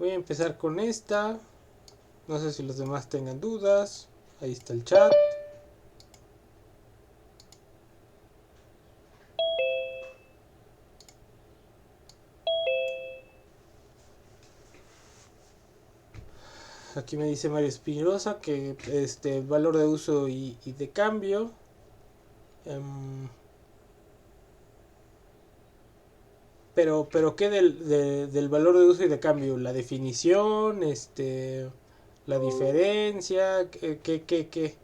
Voy a empezar con esta. No sé si los demás tengan dudas. Ahí está el chat. Aquí me dice Mario Espinosa que valor de uso y de cambio. Pero ¿qué del valor de uso y de cambio? La definición, la diferencia, ¿qué?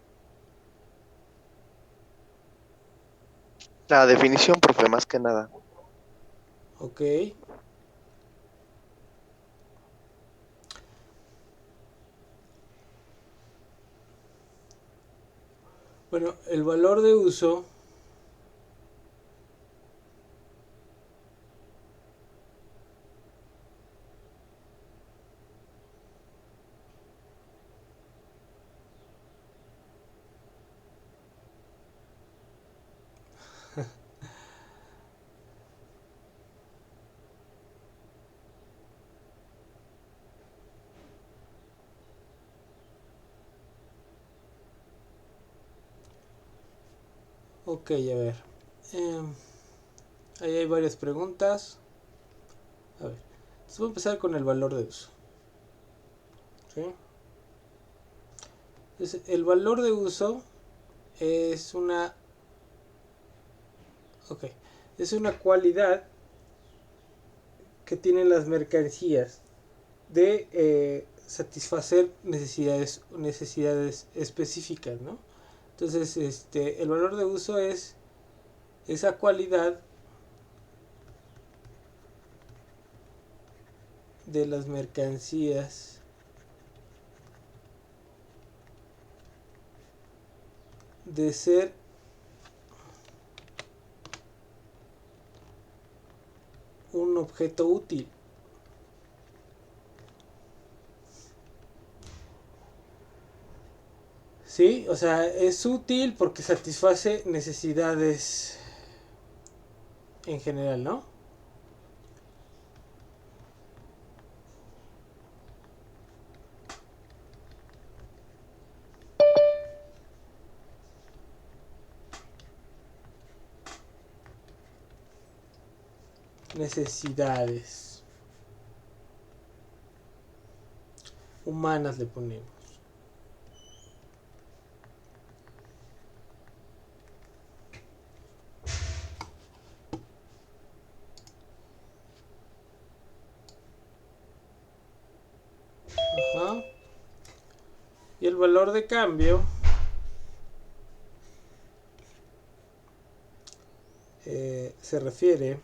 La definición, profe, más que nada. Ok. Bueno, el valor de uso ok, a ver. Ahí hay varias preguntas. A ver. Entonces voy a empezar con el valor de uso. ¿Sí? Entonces, el valor de uso es una... Ok. Es una cualidad que tienen las mercancías de satisfacer necesidades específicas, ¿no? Entonces, el valor de uso es esa cualidad de las mercancías de ser un objeto útil. ¿Sí? O sea, es útil porque satisface necesidades en general, ¿no? Necesidades humanas le ponemos. Ajá. Y el valor de cambio se refiere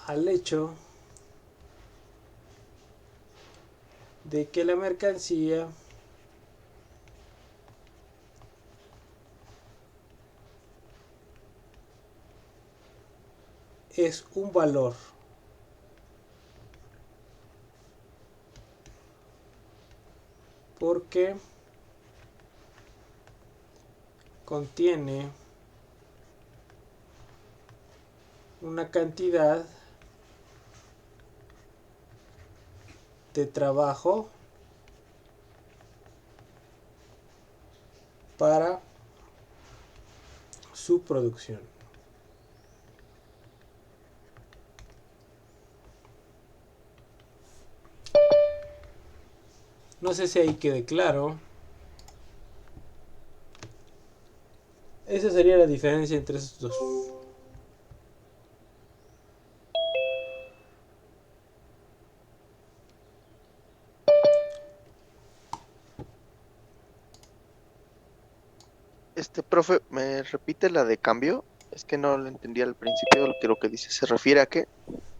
al hecho de que la mercancía es un valor porque contiene una cantidad de trabajo para su producción. No sé si ahí quede claro. Esa sería la diferencia entre esos dos. Profe, ¿me repite la de cambio? Es que no lo entendí al principio lo que dice. ¿Se refiere a qué?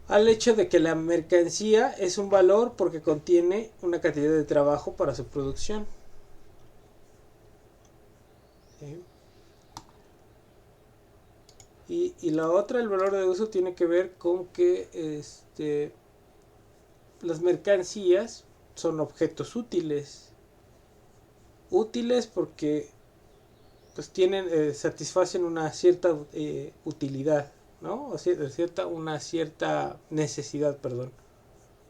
Al hecho de que la mercancía es un valor porque contiene una cantidad de trabajo para su producción. ¿Sí? Y la otra, el valor de uso, tiene que ver con que las mercancías son objetos útiles. Útiles porque pues satisfacen una cierta utilidad. ¿no? Una cierta necesidad, perdón,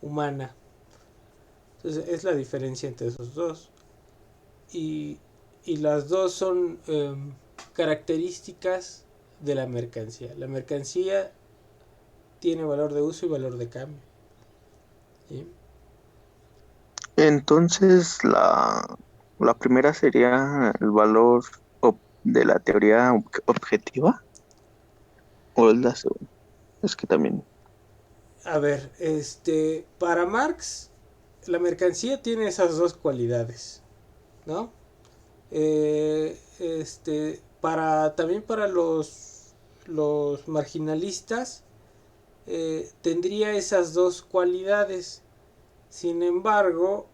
humana. Entonces es la diferencia entre esos dos. Y, y las dos son características de la mercancía. La mercancía tiene valor de uso y valor de cambio. ¿Sí? Entonces, la primera sería el valor de la teoría objetiva, o es la segunda. Es que también. A ver, para Marx, la mercancía tiene esas dos cualidades, ¿no? También para los marginalistas tendría esas dos cualidades. Sin embargo,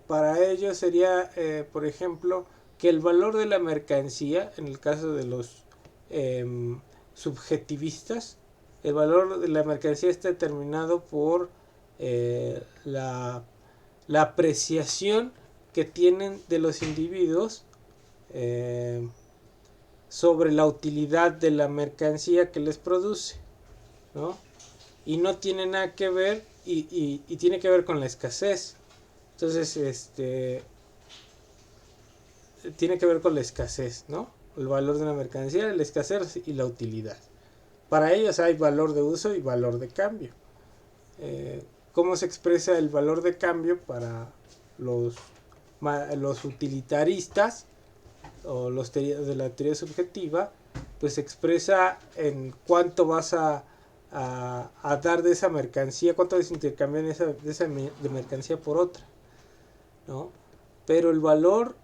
para ellos sería, por ejemplo, que el valor de la mercancía, en el caso de los eh, subjetivistas, el valor de la mercancía está determinado por la apreciación que tienen de los individuos eh, sobre la utilidad de la mercancía que les produce, ¿no? Y no tiene nada que ver, y tiene que ver con la escasez. Entonces, tiene que ver con la escasez, ¿no? El valor de una mercancía, la escasez y la utilidad. Para ellos hay valor de uso y valor de cambio. ¿Cómo se expresa el valor de cambio para los utilitaristas o los de la teoría subjetiva? Pues se expresa en cuánto vas a dar de esa mercancía, cuánto vas a intercambiar de mercancía por otra, ¿no? Pero el valor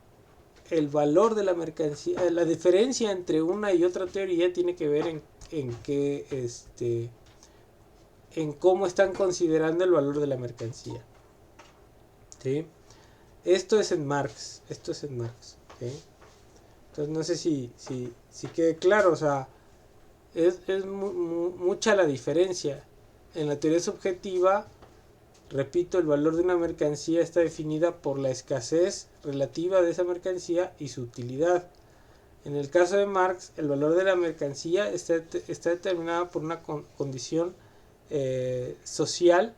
de la mercancía, la diferencia entre una y otra teoría tiene que ver en que en cómo están considerando el valor de la mercancía. ¿Sí? Esto es en Marx. ¿Sí? Entonces no sé si quede claro. O sea, es mucha la diferencia. En la teoría subjetiva, repito, el valor de una mercancía está definida por la escasez relativa de esa mercancía y su utilidad. En el caso de Marx, el valor de la mercancía está determinado por una condición social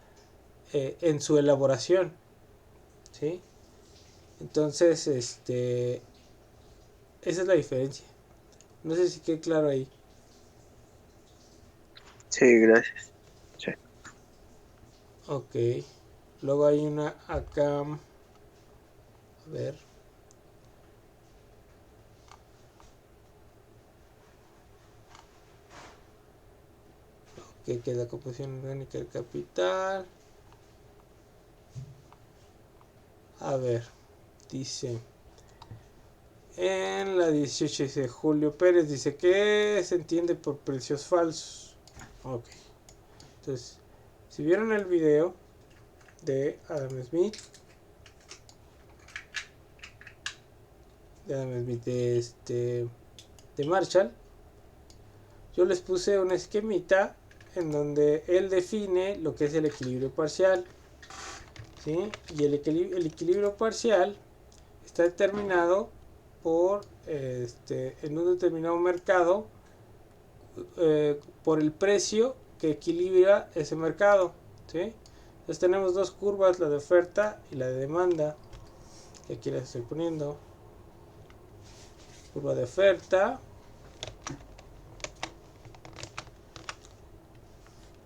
en su elaboración. ¿Sí? Entonces, esa es la diferencia. No sé si quede claro ahí. Sí, gracias. Sí. Ok. Luego hay una acá. A ver. Que queda composición orgánica del capital. A ver. Dice. En la 18 dice Julio Pérez. Dice que se entiende por precios falsos. Ok. Entonces, si vieron el video de Adam Smith. De Marshall, yo les puse un esquemita en donde él define lo que es el equilibrio parcial, ¿sí? Y el equilibrio parcial está determinado por en un determinado mercado por el precio que equilibra ese mercado, ¿sí? Entonces tenemos dos curvas, la de oferta y la de demanda, que aquí las estoy poniendo. Curva de oferta,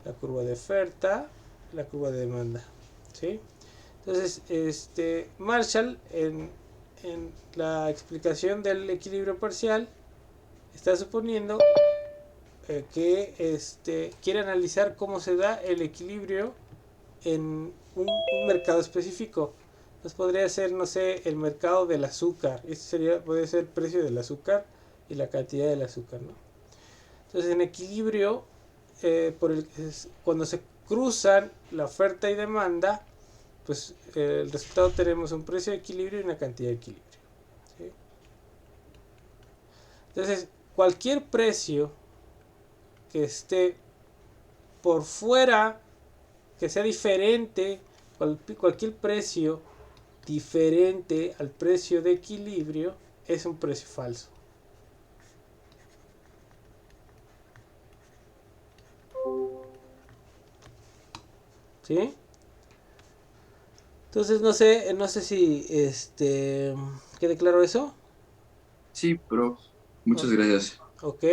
la curva de oferta, la curva de demanda, ¿sí? Entonces, Marshall en la explicación del equilibrio parcial está suponiendo que quiere analizar cómo se da el equilibrio en un mercado específico. Entonces podría ser, no sé, el mercado del azúcar. Podría ser el precio del azúcar y la cantidad del azúcar, ¿no? Entonces en equilibrio, cuando se cruzan la oferta y demanda, pues el resultado tenemos un precio de equilibrio y una cantidad de equilibrio, ¿sí? Entonces cualquier precio que esté por fuera, que sea diferente, cualquier precio diferente al precio de equilibrio es un precio falso. ¿sí? Entonces no sé si quede claro eso. Sí, prof. O- Muchas gracias. ok.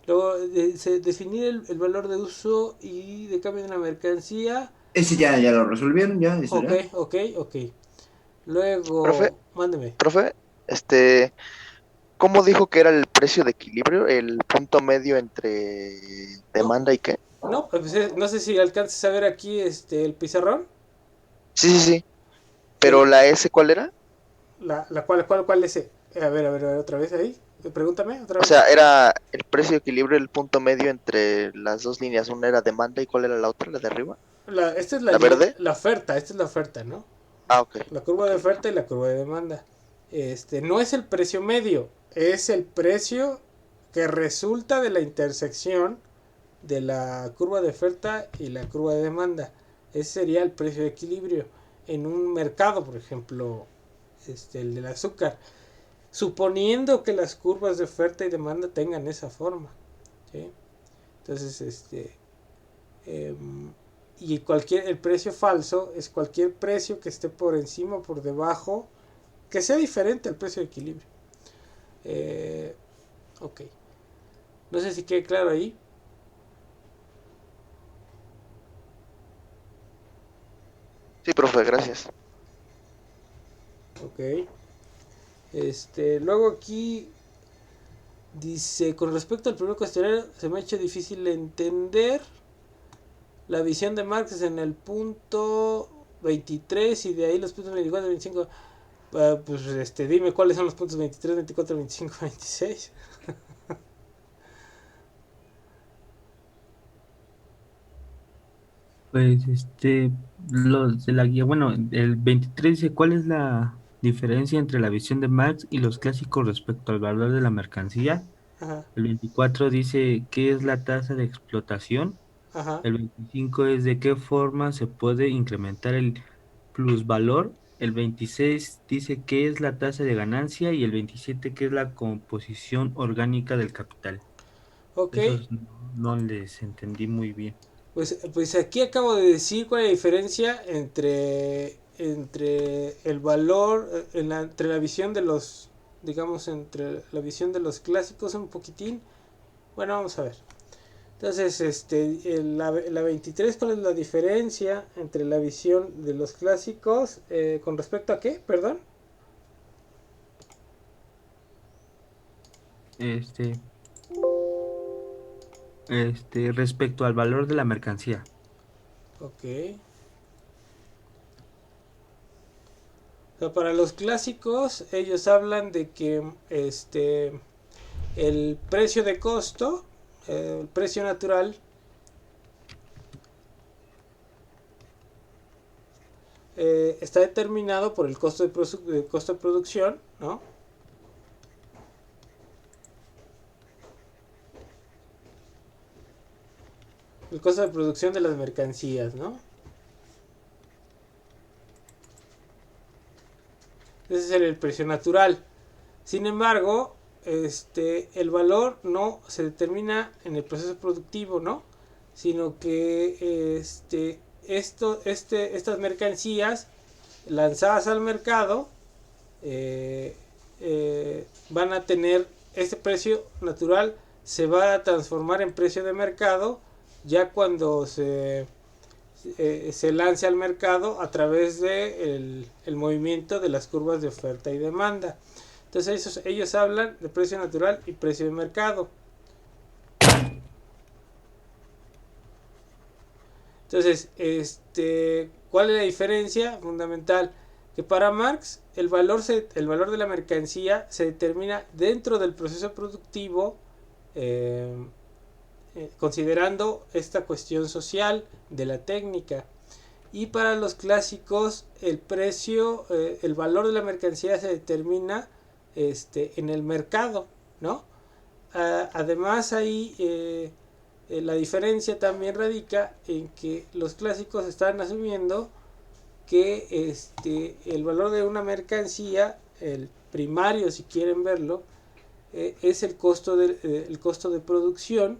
Luego definir el valor de uso y de cambio de una mercancía. Ese ya lo resolvieron, ya, eso Ok, era. ok. Profe, Luego, mándeme. profe, ¿cómo dijo que era el precio de equilibrio, el punto medio entre No, demanda y qué? no, pues, no sé si alcances a ver aquí el pizarrón. Sí, sí, sí. Pero El, la S, ¿cuál era? ¿Cuál es? A ver, otra vez ahí. Pregúntame, otra O vez. sea, era el precio de equilibrio, el punto medio entre las dos líneas. Una era demanda y ¿cuál era la otra, la de arriba? Esta es ¿La verde? la oferta, esta es la oferta, ¿no? Ah, ok. La curva Ok, de ok. oferta y la curva de demanda. No es el precio medio, es el precio que resulta de la intersección de la curva de oferta y la curva de demanda. Ese sería el precio de equilibrio en un mercado, por ejemplo, el del azúcar, suponiendo que las curvas de oferta y demanda tengan esa forma, ¿sí? Entonces, y el precio falso es cualquier precio que esté por encima o por debajo, que sea diferente al precio de equilibrio. Eh, ok. No sé si quede claro ahí. Sí, profe, gracias. Ok. Luego aquí dice, con respecto al primer cuestionario, se me ha hecho difícil entender la visión de Marx en el punto 23 y de ahí los puntos 24 y 25. Pues dime cuáles son los puntos 23, 24, 25, 26. Pues los de la guía, bueno, el 23 dice, ¿cuál es la diferencia entre la visión de Marx y los clásicos respecto al valor de la mercancía? Ajá, El 24 dice, ¿qué es la tasa de explotación? ajá. El 25 es de qué forma se puede incrementar el plusvalor. El 26 dice qué es la tasa de ganancia y el 27 qué es la composición orgánica del capital. Ok, Esos no les entendí muy bien. pues aquí acabo de decir cuál es la diferencia entre el valor, entre la visión de los, digamos, entre la visión de los clásicos un poquitín. Bueno, vamos a ver. Entonces, la 23, ¿cuál es la diferencia entre la visión de los clásicos con respecto a qué? Perdón. Este, respecto al valor de la mercancía. Ok. O sea, para los clásicos, ellos hablan de que el precio de costo, el precio natural, está determinado por el costo de producción, ¿no? El costo de producción de las mercancías, ¿no? Ese es el precio natural. Sin embargo, el valor no se determina en el proceso productivo, ¿no? Sino que estas mercancías lanzadas al mercado eh, van a tener este precio natural, se va a transformar en precio de mercado ya cuando se lance al mercado a través de el movimiento de las curvas de oferta y demanda. Entonces ellos hablan de precio natural y precio de mercado. Entonces, ¿cuál es la diferencia fundamental? Que para Marx el valor de la mercancía se determina dentro del proceso productivo, eh, considerando esta cuestión social de la técnica. Y para los clásicos el valor de la mercancía se determina en el mercado, ¿no? Además ahí la diferencia también radica en que los clásicos están asumiendo que el valor de una mercancía, el primario si quieren verlo, es el costo de producción,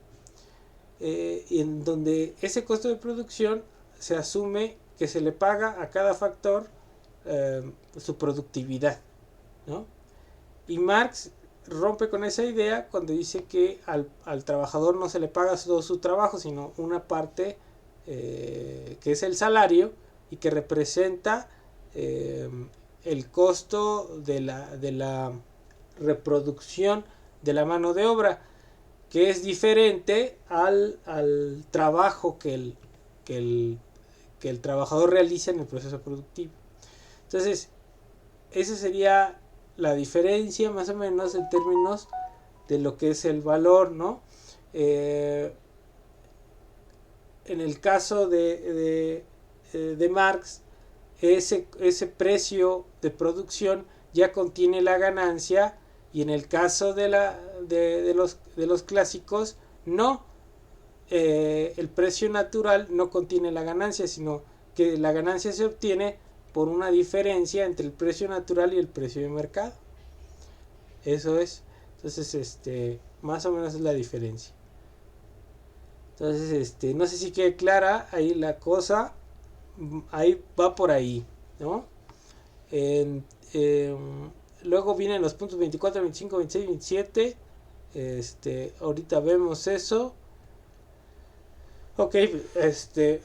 en donde ese costo de producción se asume que se le paga a cada factor su productividad, ¿no? Y Marx rompe con esa idea cuando dice que al trabajador no se le paga todo su trabajo, sino una parte que es el salario y que representa el costo de la reproducción de la mano de obra, que es diferente al trabajo que el trabajador realiza en el proceso productivo. Entonces, esa sería la diferencia más o menos en términos de lo que es el valor, ¿no? En el caso de Marx, ese precio de producción ya contiene la ganancia, y en el caso de los clásicos no. El precio natural no contiene la ganancia, sino que la ganancia se obtiene por una diferencia entre el precio natural y el precio de mercado. Eso es. Entonces, más o menos es la diferencia. Entonces, no sé si quede clara ahí la cosa. Ahí va por ahí, ¿no? Luego vienen los puntos 24, 25, 26, 27. Ahorita vemos eso. Ok,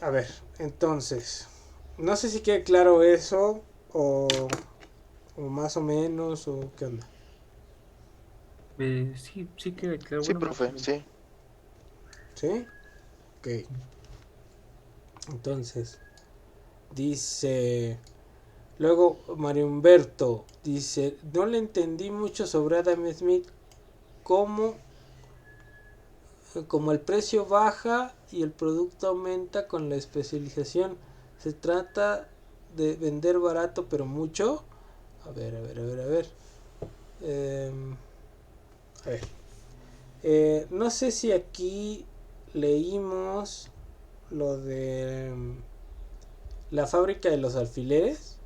a ver, entonces, no sé si quede claro eso, o más o menos, o qué onda. Sí, sí queda claro. Sí, Bueno, profe, sí. ¿Sí? Ok. Entonces, dice, luego Mario Humberto dice, no le entendí mucho sobre Adam Smith, como el precio baja y el producto aumenta con la especialización. Se trata de vender barato pero mucho. A ver. A ver. No sé si aquí leímos lo de la fábrica de los alfileres.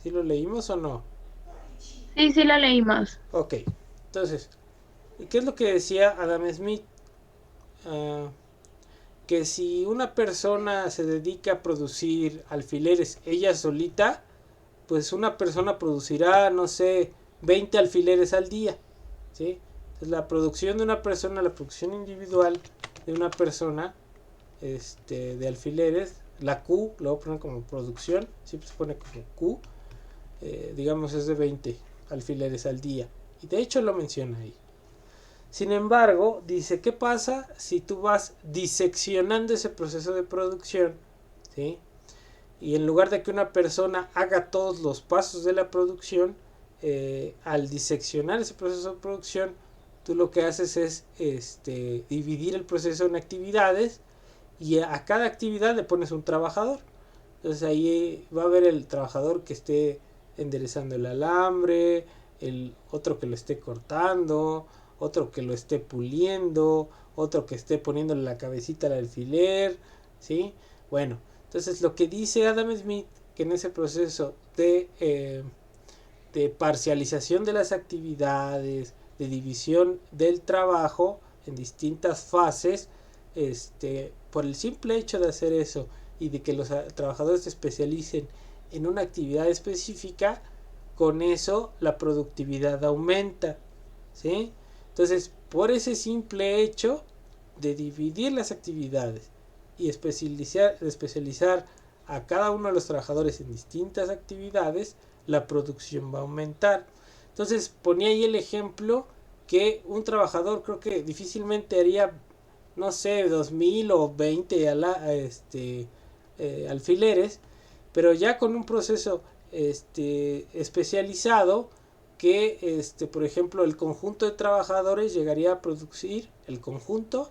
¿Sí lo leímos o no? Sí, sí la leímos. Ok. Entonces, ¿qué es lo que decía Adam Smith? Que si una persona se dedica a producir alfileres ella solita, pues una persona producirá, no sé, 20 alfileres al día, ¿sí? Entonces, la producción de una persona, la producción individual de una persona, de alfileres, la Q, lo voy a poner como producción, siempre se pone como Q, digamos es de 20 alfileres al día. Y de hecho lo menciona ahí. Sin embargo, dice, ¿qué pasa si tú vas diseccionando ese proceso de producción? ¿Sí? Y en lugar de que una persona haga todos los pasos de la producción, al diseccionar ese proceso de producción, tú lo que haces es dividir el proceso en actividades, y a cada actividad le pones un trabajador. Entonces ahí va a haber el trabajador que esté enderezando el alambre, el otro que lo esté cortando, otro que lo esté puliendo, otro que esté poniéndole la cabecita al alfiler, ¿sí? Bueno, entonces lo que dice Adam Smith, que en ese proceso de parcialización de las actividades, de división del trabajo en distintas fases, por el simple hecho de hacer eso y de que los trabajadores se especialicen en una actividad específica, con eso la productividad aumenta, ¿sí? Entonces, por ese simple hecho de dividir las actividades y especializar a cada uno de los trabajadores en distintas actividades, la producción va a aumentar. Entonces, ponía ahí el ejemplo que un trabajador creo que difícilmente haría, no sé, 2000 o 20 alfileres, pero ya con un proceso especializado, que por ejemplo el conjunto de trabajadores llegaría a producir el conjunto,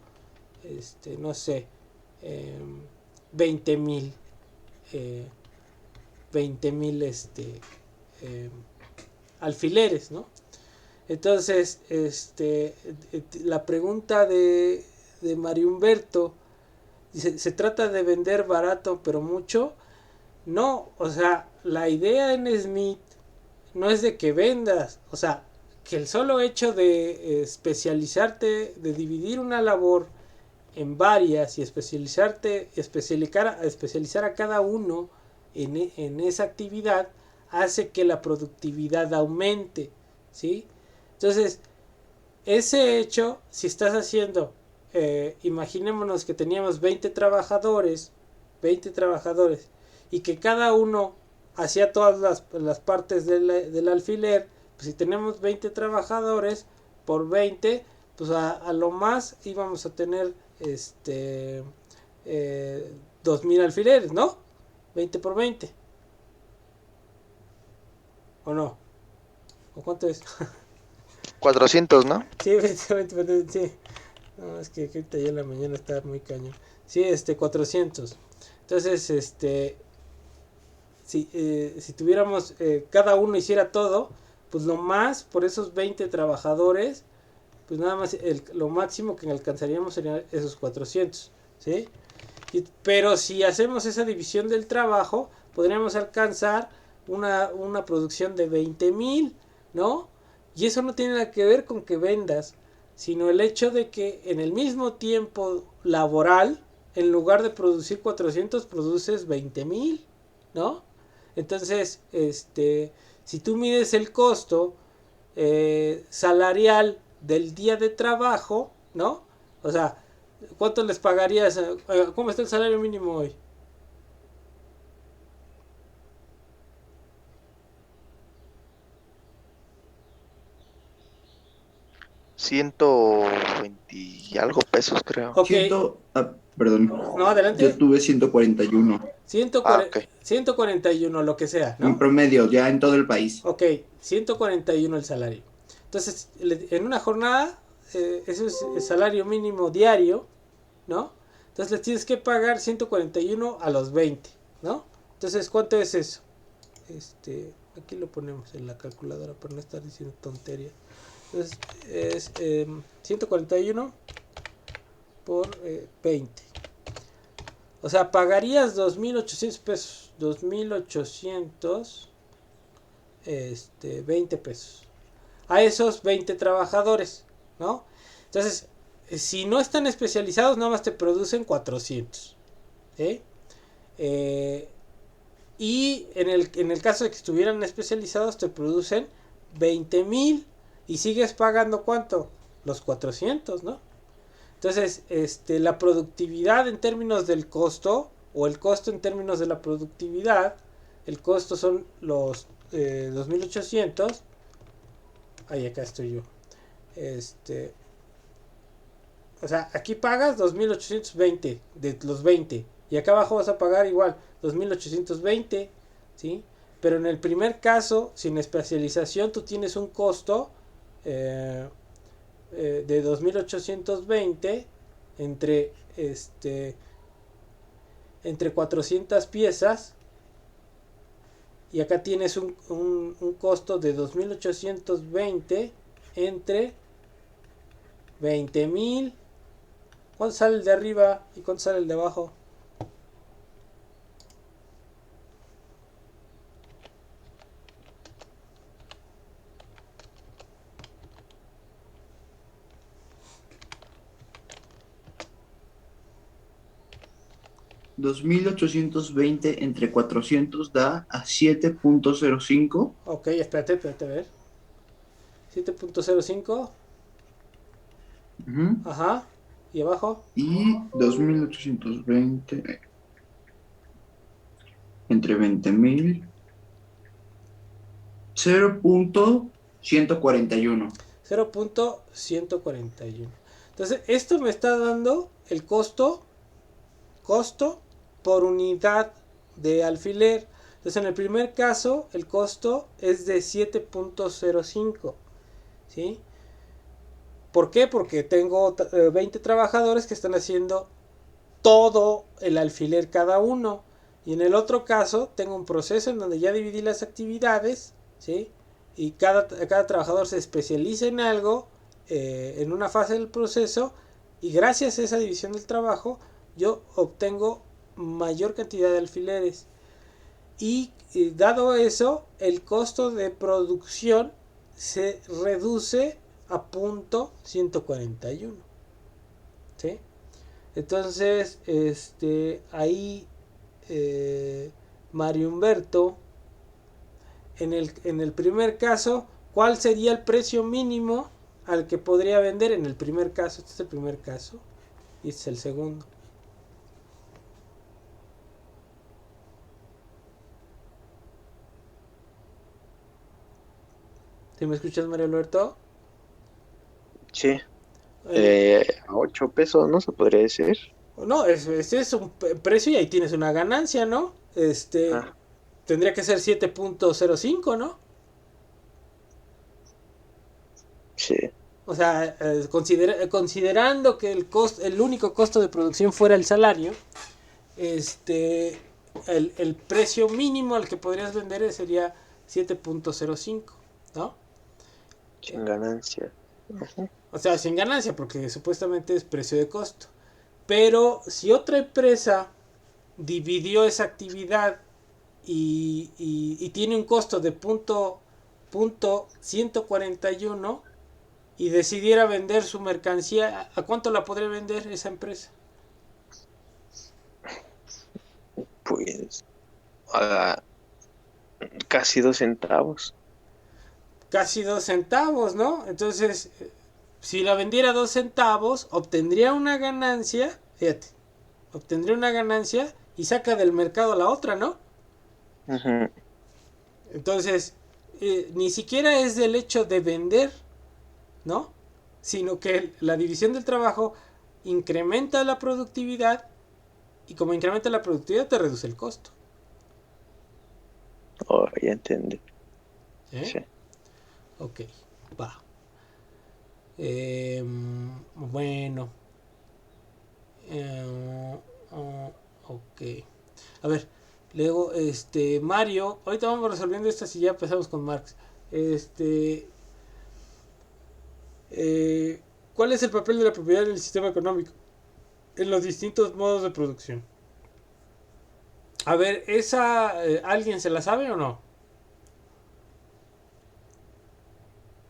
no sé, 20,000 alfileres, ¿no? Entonces, la pregunta de Mario Humberto dice, ¿se trata de vender barato pero mucho? No, o sea, la idea en Smith no es de que vendas, o sea, que el solo hecho de especializarte, de dividir una labor en varias y especializar a cada uno en esa actividad hace que la productividad aumente, ¿sí? Entonces, ese hecho, si estás haciendo, imaginémonos que teníamos 20 trabajadores, y que cada uno hacía todas las partes del alfiler, pues si tenemos 20 trabajadores por 20, pues a lo más íbamos a tener 2000 alfileres, ¿no? 20 por 20. ¿O no? ¿O cuánto es? 400, ¿no? Sí, 20, sí. No, es que ahorita ya en la mañana está muy cañón. Sí, 400. Entonces, si tuviéramos, cada uno hiciera todo, pues lo más por esos 20 trabajadores, pues nada más lo máximo que alcanzaríamos serían esos 400, ¿sí? Pero si hacemos esa división del trabajo, podríamos alcanzar una producción de 20,000, ¿no? Y eso no tiene nada que ver con que vendas, sino el hecho de que en el mismo tiempo laboral, en lugar de producir 400, produces 20,000, ¿no? Entonces, si tú mides el costo salarial del día de trabajo, ¿no? O sea, ¿cuánto les pagarías? ¿Cómo está el salario mínimo hoy? $120 y algo pesos, creo. Ok, Perdón. no, adelante. Yo tuve 141 Ok. 141, lo que sea, en ¿no? promedio, ya en todo el país. Ok, 141 el salario. Entonces, en una jornada, eso es el salario mínimo diario, ¿no? Entonces le tienes que pagar 141 a los 20, ¿no? Entonces, ¿cuánto es eso? Aquí lo ponemos en la calculadora para no estar diciendo tontería. Entonces, es 141 por 20. O sea, pagarías 2,800 pesos. 2,800, 20 pesos. A esos 20 trabajadores, ¿no? Entonces, si no están especializados, nada más te producen 400. ¿Sí? Y en el caso de que estuvieran especializados, te producen 20,000. Y sigues pagando ¿cuánto? Los 400, ¿no? Entonces, la productividad en términos del costo, o el costo en términos de la productividad, el costo son los 2,800. Ahí acá estoy yo. O sea, aquí pagas 2,820 de los 20. Y acá abajo vas a pagar igual 2,820, ¿sí? Pero en el primer caso, sin especialización, tú tienes un costo de 2,820 entre 400 piezas. Y acá tienes un costo de 2,820 entre 20,000. ¿Cuánto sale el de arriba y cuánto sale el de abajo? $2,820 entre 400 da a 7.05. Ok, espérate a ver. 7.05. Ujú. Ajá. ¿Y abajo? Y 2,820 entre 20,000. 0.141. 0.141. Entonces, esto me está dando el costo por unidad de alfiler. Entonces, en el primer caso, el costo es de 7.05. ¿Sí? ¿Por qué? Porque tengo 20 trabajadores que están haciendo todo el alfiler cada uno. Y en el otro caso, tengo un proceso en donde ya dividí las actividades, ¿sí? Y cada trabajador se especializa en algo, en una fase del proceso, y gracias a esa división del trabajo, yo obtengo mayor cantidad de alfileres. Y dado eso, el costo de producción se reduce a .141. ¿Sí? Entonces, ahí Mario Humberto, en el primer caso, ¿cuál sería el precio mínimo al que podría vender en el primer caso? Este es el primer caso y este es el segundo. ¿Sí me escuchas, Mario Alberto? Sí, El- a 8 pesos, ¿no? Se podría decir. no, este es un precio y ahí tienes una ganancia, ¿no? Ah, Tendría que ser 7.05, ¿no? sí. O sea, considerando que el único costo de producción fuera el salario, este, el precio mínimo al que podrías vender sería 7.05, ¿no? Sin ganancia. Ujú. O sea, sin ganancia, porque supuestamente es precio de costo. Pero si otra empresa dividió esa actividad y tiene un costo de punto 141 y decidiera vender su mercancía, ¿a cuánto la podría vender esa empresa? Pues a casi 2 centavos. Casi 2 centavos, ¿no? Entonces, si la vendiera 2 centavos, obtendría una ganancia, fíjate, obtendría una ganancia y saca del mercado la otra, ¿no? Ujú. Entonces, ni siquiera es del hecho de vender, ¿no? Sino que la división del trabajo incrementa la productividad y como incrementa la productividad te reduce el costo. Oh, ya entendí. ¿Eh? Sí. Ok, va. Bueno. Ok. A ver, luego, Mario, ahorita vamos resolviendo estas y ya empezamos con Marx. Este, eh, ¿Cuál es el papel de la propiedad en el sistema económico? En los distintos modos de producción. A ver, ¿alguien se la sabe o no?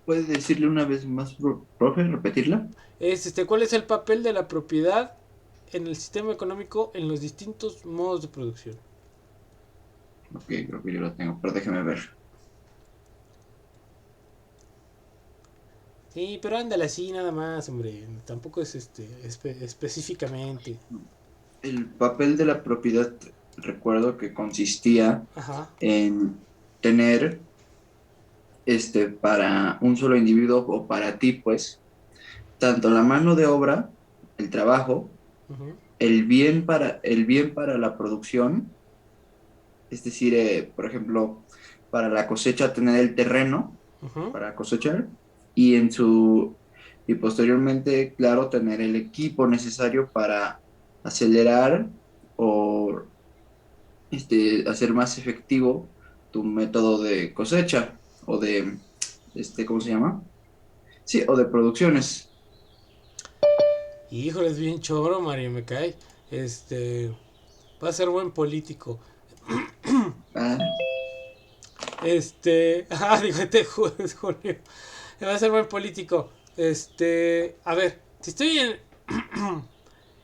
¿Puedes decirle una vez más, profe, repetirla? ¿Cuál es el papel de la propiedad en el sistema económico en los distintos modos de producción? Ok, creo que yo lo tengo, pero déjeme ver. Sí, pero ándale así nada más, hombre. Tampoco es específicamente. El papel de la propiedad, recuerdo que consistía Ajá. en tener, para un solo individuo o para ti, pues, tanto la mano de obra, el trabajo, Ujú, el bien para la producción, es decir, por ejemplo, para la cosecha tener el terreno ujú. para cosechar y en su y posteriormente, claro, tener el equipo necesario para acelerar o hacer más efectivo tu método de cosecha o de ¿cómo se llama? Sí, o de producciones. Híjole, es bien choro, Mario, me cae. Va a ser buen político. Ah, Digo, es Julio. Va a ser buen político. A ver,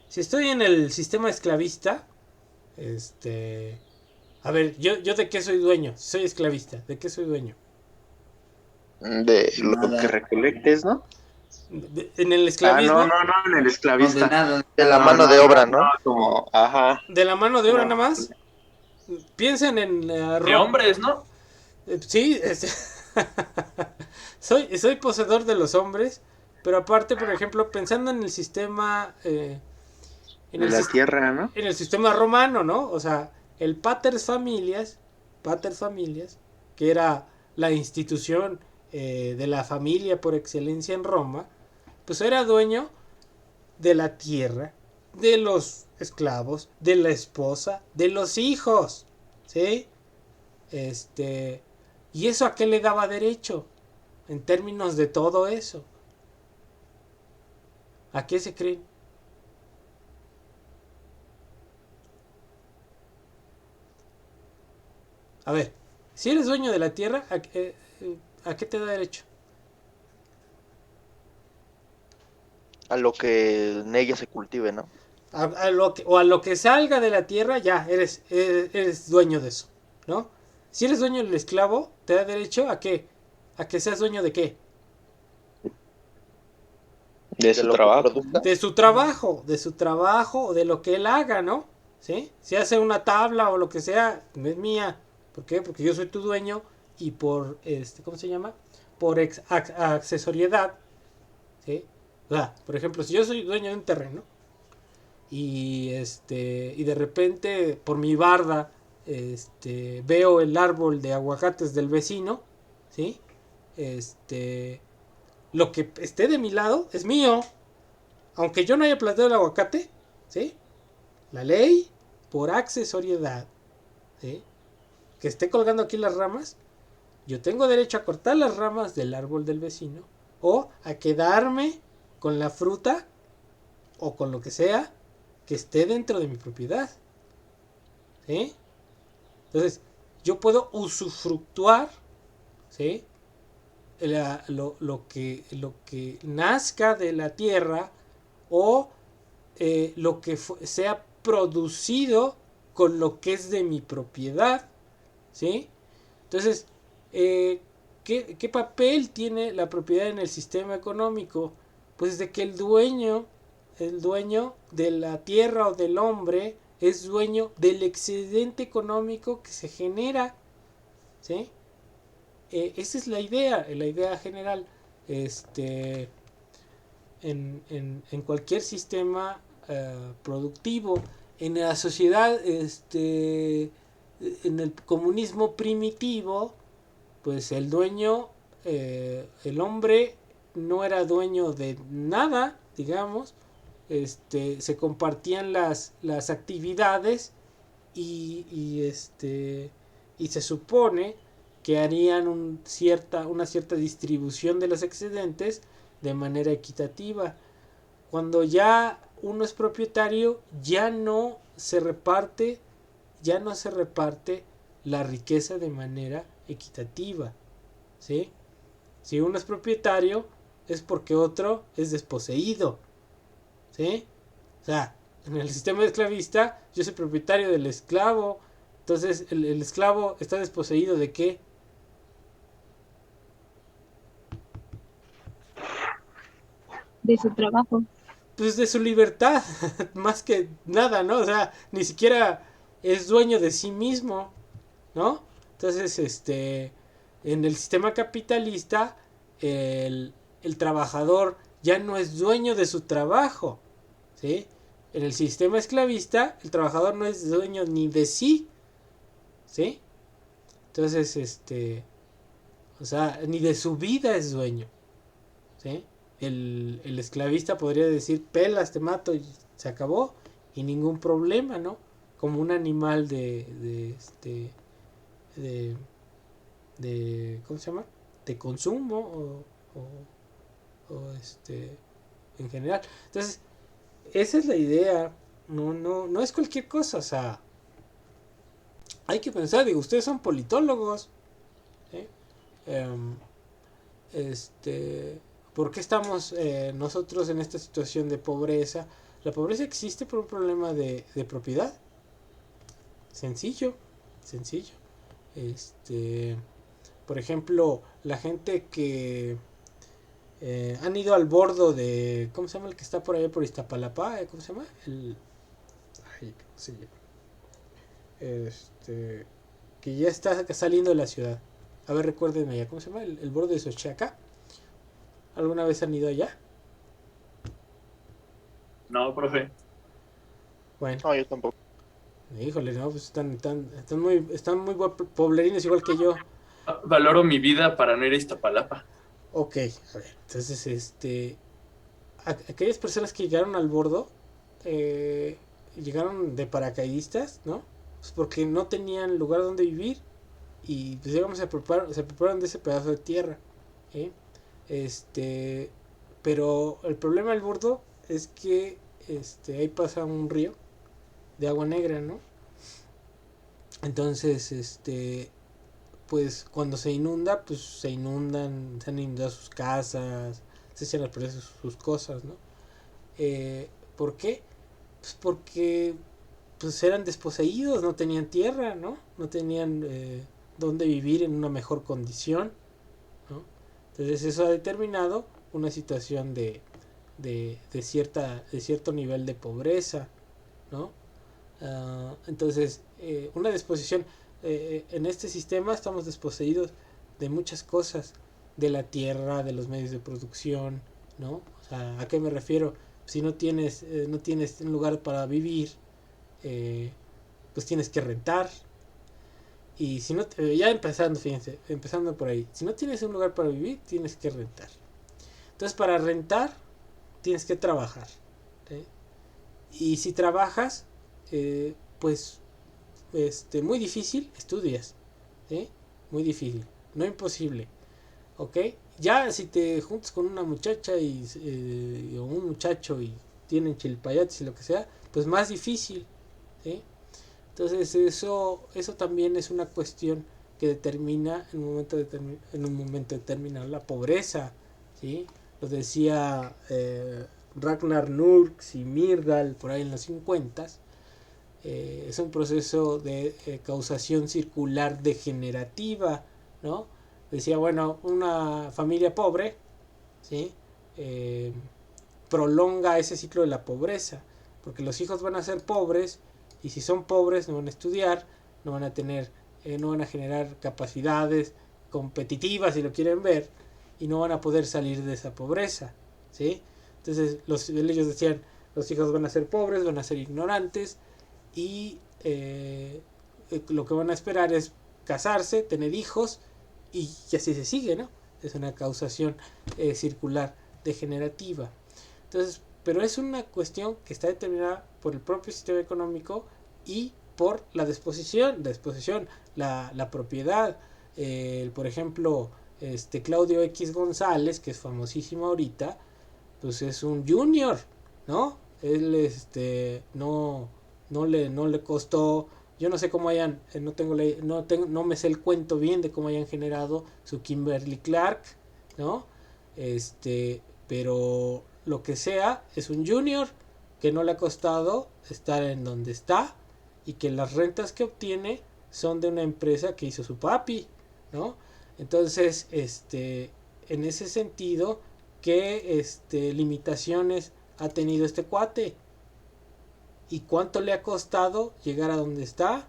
si estoy en el sistema esclavista, a ver, yo de qué soy dueño. Si soy esclavista, ¿de qué soy dueño? De de lo que nada, recolectes, ¿no? En el Ah, no, esclavismo, no, no, en el no, de esclavista. nada, de De la nada. mano ah, de obra, ¿no? Como, ajá, de la mano de obra como, nada más. Piensen en De hombres, ¿no? sí, soy poseedor de los hombres, pero aparte, por ejemplo, pensando en el sistema, en de el, la sis- tierra, ¿no? en el sistema romano, ¿no? O sea, el Pater Familias, que era la institución de la familia por excelencia en Roma, pues era dueño de la tierra, de los esclavos, de la esposa, de los hijos, ¿sí? Este, ¿Y eso a qué le daba derecho? En términos de todo eso. ¿A qué se creen? A ver, si eres dueño de la tierra, ¿a qué te da derecho? A lo que en ella se cultive, ¿no? a lo que salga de la tierra, ya eres dueño de eso, ¿no? Si eres dueño del esclavo, te da derecho a qué, a que seas dueño de qué, De su trabajo. de su trabajo o de lo que él haga, ¿no? ¿Sí? Si hace una tabla o lo que sea, no es mía. ¿Por qué? Porque yo soy tu dueño y por, ¿cómo se llama? Por accesoriedad, ¿sí? O sea, por ejemplo, si yo soy dueño de un terreno y de repente por mi barda, veo el árbol de aguacates del vecino, ¿sí? Lo que esté de mi lado es mío. Aunque yo no haya plantado el aguacate, ¿sí? La ley, por accesoriedad, ¿sí? Que esté colgando aquí las ramas, yo tengo derecho a cortar las ramas del árbol del vecino o a quedarme con la fruta o con lo que sea que esté dentro de mi propiedad, ¿sí? Entonces, yo puedo usufructuar, ¿sí? Lo que nazca de la tierra o lo que sea producido con lo que es de mi propiedad, ¿sí? Entonces, ¿qué papel tiene la propiedad en el sistema económico? Pues de que el dueño de la tierra o del hombre es dueño del excedente económico que se genera, ¿sí? Esa es la idea general. En cualquier sistema productivo, en la sociedad, en el comunismo primitivo, pues el dueño, el hombre no era dueño de nada, digamos, se compartían las actividades y se supone que harían una cierta distribución de los excedentes de manera equitativa. Cuando ya uno es propietario, ya no se reparte la riqueza de manera equitativa, ¿sí? Si uno es propietario es porque otro es desposeído, ¿sí? O sea, en el sistema esclavista yo soy propietario del esclavo, entonces el esclavo está desposeído ¿de qué? De su trabajo. Pues de su libertad, más que nada, ¿no? O sea, ni siquiera es dueño de sí mismo, ¿no? Entonces, en el sistema capitalista, el trabajador ya no es dueño de su trabajo, ¿sí? En el sistema esclavista, el trabajador no es dueño ni de sí, ¿sí? Entonces, o sea, ni de su vida es dueño, ¿sí? El esclavista podría decir, pelas, te mato y se acabó y ningún problema, ¿no? Como un animal de ¿cómo se llama? De consumo o en general. Entonces, esa es la idea. No es cualquier cosa, o sea, hay que pensar, digo, ustedes son politólogos, ¿sí? Em, ¿Por qué estamos nosotros en esta situación de pobreza? La pobreza existe por un problema de propiedad. Sencillo, sencillo. Por ejemplo, la gente que han ido al bordo de, ¿cómo se llama el que está por ahí por Iztapalapa? ¿Cómo se llama? Ay, ¿cómo se llama? Que ya está saliendo de la ciudad. A ver, recuérdenme ya, ¿cómo se llama? El borde de Xochaca. ¿Alguna vez han ido allá? No, profe. Bueno, No, yo tampoco. híjole, no, pues están muy poblerines igual que yo. Valoro mi vida para no ir a Iztapalapa. Ok, a ver, entonces, aquellas personas que llegaron al bordo, llegaron de paracaidistas, ¿no? Pues porque no tenían lugar donde vivir y pues digamos se prepararon de ese pedazo de tierra, ¿eh? Pero el problema del bordo es que, ahí pasa un río de agua negra, ¿no? Entonces, pues cuando se inunda, pues se han inundado sus casas, se echan a perder sus cosas, ¿no? ¿Por qué? Pues porque pues eran desposeídos, no tenían tierra, ¿no? No tenían dónde vivir en una mejor condición, ¿no? Entonces eso ha determinado una situación de cierto nivel de pobreza, ¿no? Entonces, una disposición, en este sistema estamos desposeídos de muchas cosas, de la tierra, de los medios de producción, ¿no? O sea, ¿a qué me refiero? Si no tienes un lugar para vivir, pues tienes que rentar. Y si no, ya empezando, fíjense, empezando por ahí, si no tienes un lugar para vivir, tienes que rentar. Entonces, para rentar, tienes que trabajar, ¿sí? Y si trabajas, pues muy difícil, estudias, ¿sí? Muy difícil, no imposible, ¿ok? Ya si te juntas con una muchacha o un muchacho y tienen chilpayates y lo que sea, pues más difícil, ¿sí? Entonces eso también es una cuestión que determina en un momento determinado la pobreza, ¿sí? Lo decía Ragnar Nurks y Myrdal por ahí en los 50. Es un proceso de causación circular degenerativa, ¿no? Decía, bueno, una familia pobre, ¿sí? Prolonga ese ciclo de la pobreza, porque los hijos van a ser pobres y si son pobres no van a estudiar, no van a tener, no van a generar capacidades competitivas si lo quieren ver y no van a poder salir de esa pobreza, ¿sí? Entonces ellos decían, los hijos van a ser pobres, van a ser ignorantes y lo que van a esperar es casarse, tener hijos y así se sigue, ¿no? Es una causación circular degenerativa. Entonces, pero es una cuestión que está determinada por el propio sistema económico y por la disposición, la propiedad. Por ejemplo, Claudio X González, que es famosísimo ahorita, pues es un junior, ¿no? Él no le costó, yo no sé cómo hayan, no me sé el cuento bien de cómo hayan generado su Kimberly Clark, ¿no? Pero lo que sea, es un junior que no le ha costado estar en donde está y que las rentas que obtiene son de una empresa que hizo su papi, ¿no? Entonces, en ese sentido, ¿qué limitaciones ha tenido este cuate? ¿Y cuánto le ha costado llegar a donde está?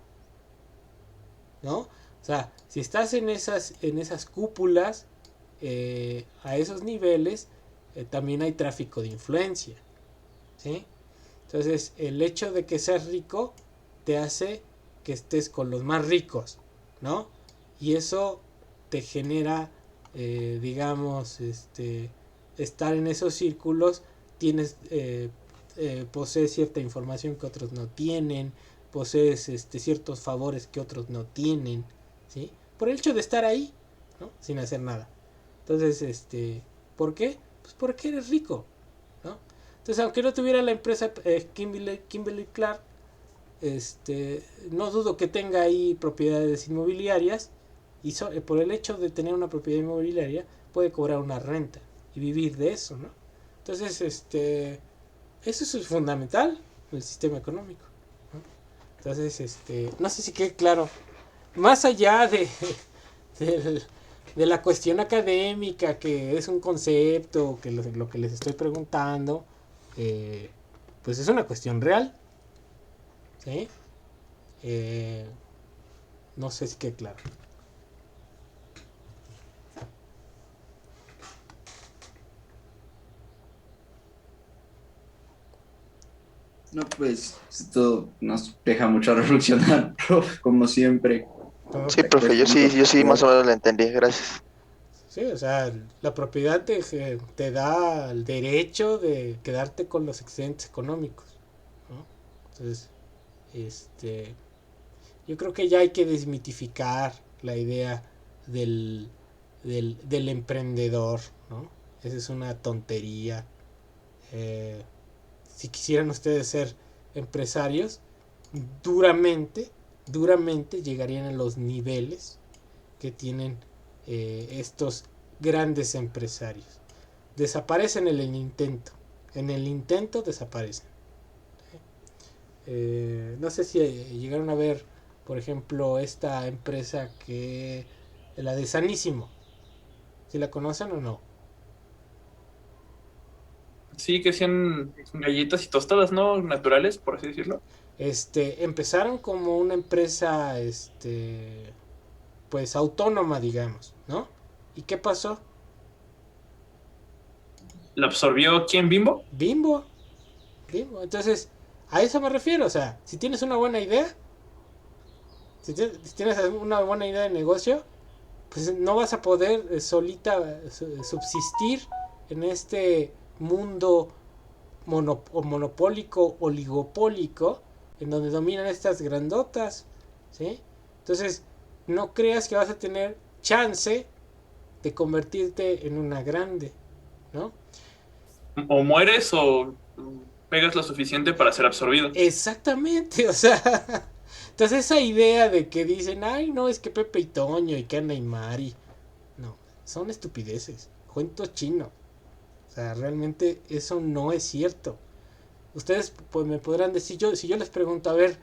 ¿No? O sea, si estás en esas cúpulas, a esos niveles, también hay tráfico de influencia, ¿sí? Entonces, el hecho de que seas rico te hace que estés con los más ricos, ¿no? Y eso te genera, digamos, estar en esos círculos, posees cierta información que otros no tienen, posees ciertos favores que otros no tienen, ¿sí? Por el hecho de estar ahí, ¿no? Sin hacer nada. Entonces, ¿por qué? Pues porque eres rico, ¿no? Entonces, aunque no tuviera la empresa Kimberly Clark, no dudo que tenga ahí propiedades inmobiliarias y por el hecho de tener una propiedad inmobiliaria puede cobrar una renta y vivir de eso, ¿no? Entonces, eso es fundamental en el sistema económico, ¿no? Entonces, no sé si quede claro, más allá de la cuestión académica, que es un concepto, que lo que les estoy preguntando, pues es una cuestión real, ¿sí? No sé si quede claro. No, pues esto nos deja mucho a reflexionar, prof, como siempre. Sí, profe, yo sí más o menos lo entendí, gracias. Sí, o sea, la propiedad te da el derecho de quedarte con los excedentes económicos, ¿no? Entonces, yo creo que ya hay que desmitificar la idea del emprendedor, ¿no? Esa es una tontería. Si quisieran ustedes ser empresarios, duramente llegarían a los niveles que tienen estos grandes empresarios. Desaparecen en el intento desaparecen. No sé si llegaron a ver, por ejemplo, esta empresa que... La de Sanísimo. ¿Si la conocen o no? Sí, que hacían galletas y tostadas, ¿no? Naturales, por así decirlo. Empezaron como una empresa, pues autónoma, digamos, ¿no? ¿Y qué pasó? ¿La absorbió quién, Bimbo? Bimbo, Bimbo. Entonces, a eso me refiero, o sea, si tienes una buena idea, si tienes una buena idea de negocio, pues no vas a poder solita subsistir en este mundo monopólico, oligopólico, en donde dominan estas grandotas, ¿sí? Entonces, no creas que vas a tener chance de convertirte en una grande, ¿no? O mueres o pegas lo suficiente para ser absorbido. Exactamente, o sea, entonces esa idea de que dicen, ay, no, es que Pepe y Toño y que Ana y Mari, no, son estupideces, cuento chino, o sea, realmente eso no es cierto. Ustedes pues me podrán decir, si yo les pregunto, a ver,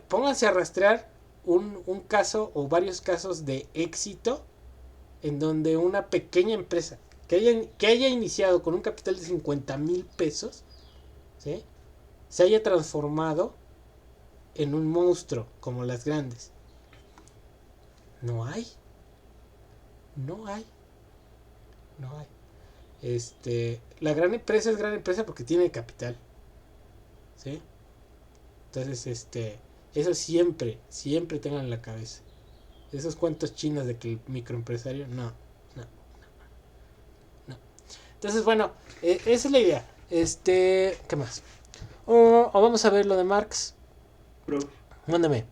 pónganse a rastrear un caso o varios casos de éxito en donde una pequeña empresa que haya iniciado con un capital de 50,000 pesos, ¿sí?, se haya transformado en un monstruo como las grandes. No hay, no hay, no hay. La gran empresa es gran empresa porque tiene capital, ¿sí? Entonces, eso siempre, siempre tengan en la cabeza. Esos cuentos chinos de que el microempresario, no, no, no. Entonces, bueno, esa es la idea. ¿Qué más? O vamos a ver lo de Marx. Prof, Mándame.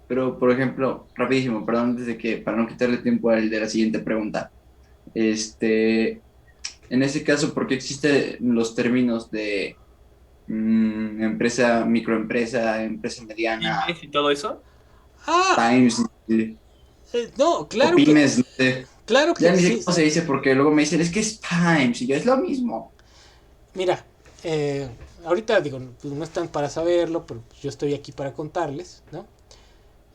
pero, por ejemplo, rapidísimo, perdón, antes de que, para no quitarle tiempo al de la siguiente pregunta. En ese caso, ¿por qué existen los términos de empresa, microempresa, empresa mediana, Pymes y todo eso. Ah, times, no, o pymes? No sé. claro que Ya ni sé cómo se existe. dice porque luego me dicen, es que es times, y yo, es lo mismo. Mira, ahorita digo, pues no están para saberlo, pero yo estoy aquí para contarles, ¿no?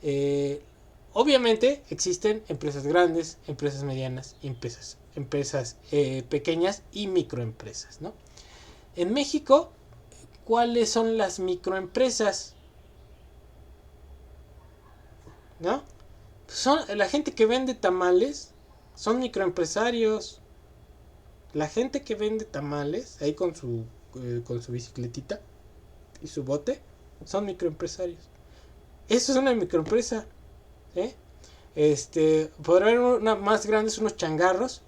Eh, Obviamente existen empresas grandes, empresas medianas, empresas pequeñas y microempresas, ¿no? En México, ¿cuáles son las microempresas? ¿No? Son la gente que vende tamales, son microempresarios. La gente que vende tamales, ahí con su bicicletita y su bote, son microempresarios. Eso es una microempresa, ¿eh? Podrá haber una más grandes, unos changarros.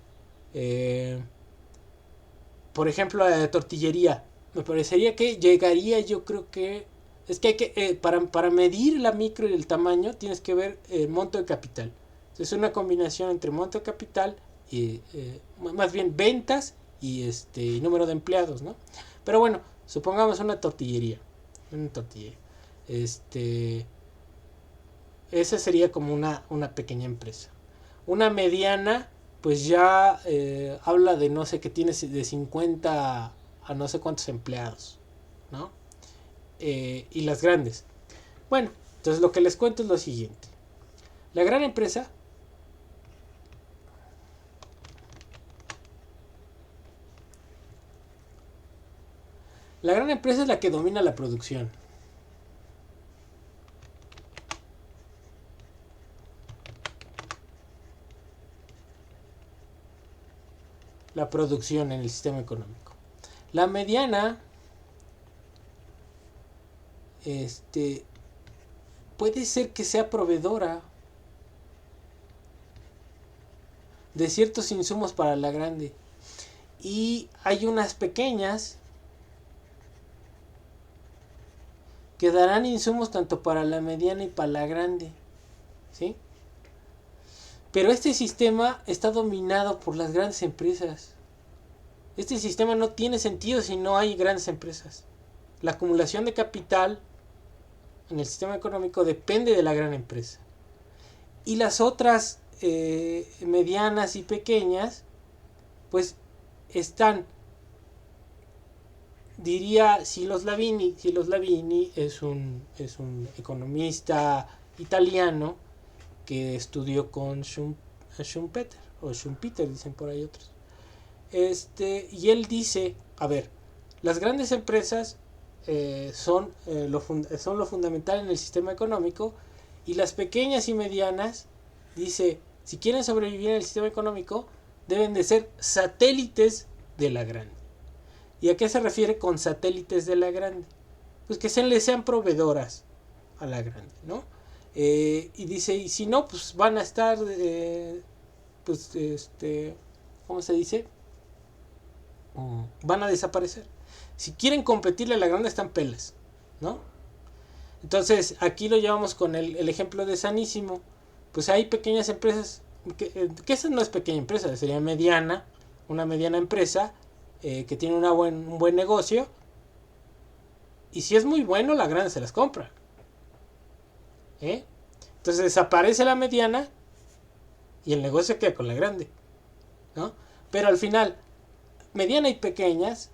eh, por ejemplo, la de tortillería. Me parecería que llegaría, yo creo que... Es que hay que, para medir la micro y el tamaño, tienes que ver el monto de capital. Es una combinación entre monto de capital y, más bien, ventas y número de empleados, ¿no? Pero bueno, supongamos una tortillería. Una tortillería. Esa sería como una pequeña empresa. Una mediana, pues ya habla de no sé qué tiene de 50 a no sé cuántos empleados, ¿no? Y las grandes. Bueno, entonces lo que les cuento es lo siguiente. La gran empresa es la que domina la producción. La producción en el sistema económico. La mediana, puede ser que sea proveedora de ciertos insumos para la grande. Y hay unas pequeñas que darán insumos tanto para la mediana y para la grande, ¿sí? Pero este sistema está dominado por las grandes empresas. Este sistema no tiene sentido si no hay grandes empresas. La acumulación de capital en el sistema económico depende de la gran empresa. Y las otras medianas y pequeñas, pues están diría Silos Lavini. Silos Lavini es un economista italiano que estudió con Schumpeter, o Schumpeter dicen por ahí otros. Y él dice, a ver, las grandes empresas son lo fundamental en el sistema económico, y las pequeñas y medianas, dice, si quieren sobrevivir en el sistema económico, deben de ser satélites de la grande. ¿Y a qué se refiere con satélites de la grande? Pues que sean proveedoras a la grande, ¿no? Y dice, y si no, pues van a estar, ¿cómo se dice? Van a desaparecer. Si quieren competirle a la grande, están pelas, ¿no? Entonces, aquí lo llevamos con el ejemplo de Sanísimo. Pues hay pequeñas empresas, que esa no es pequeña empresa, sería mediana, una mediana empresa, que tiene un buen negocio, y si es muy bueno, la grande se las compra. Entonces desaparece la mediana y el negocio queda con la grande, ¿no? Pero al final, mediana y pequeñas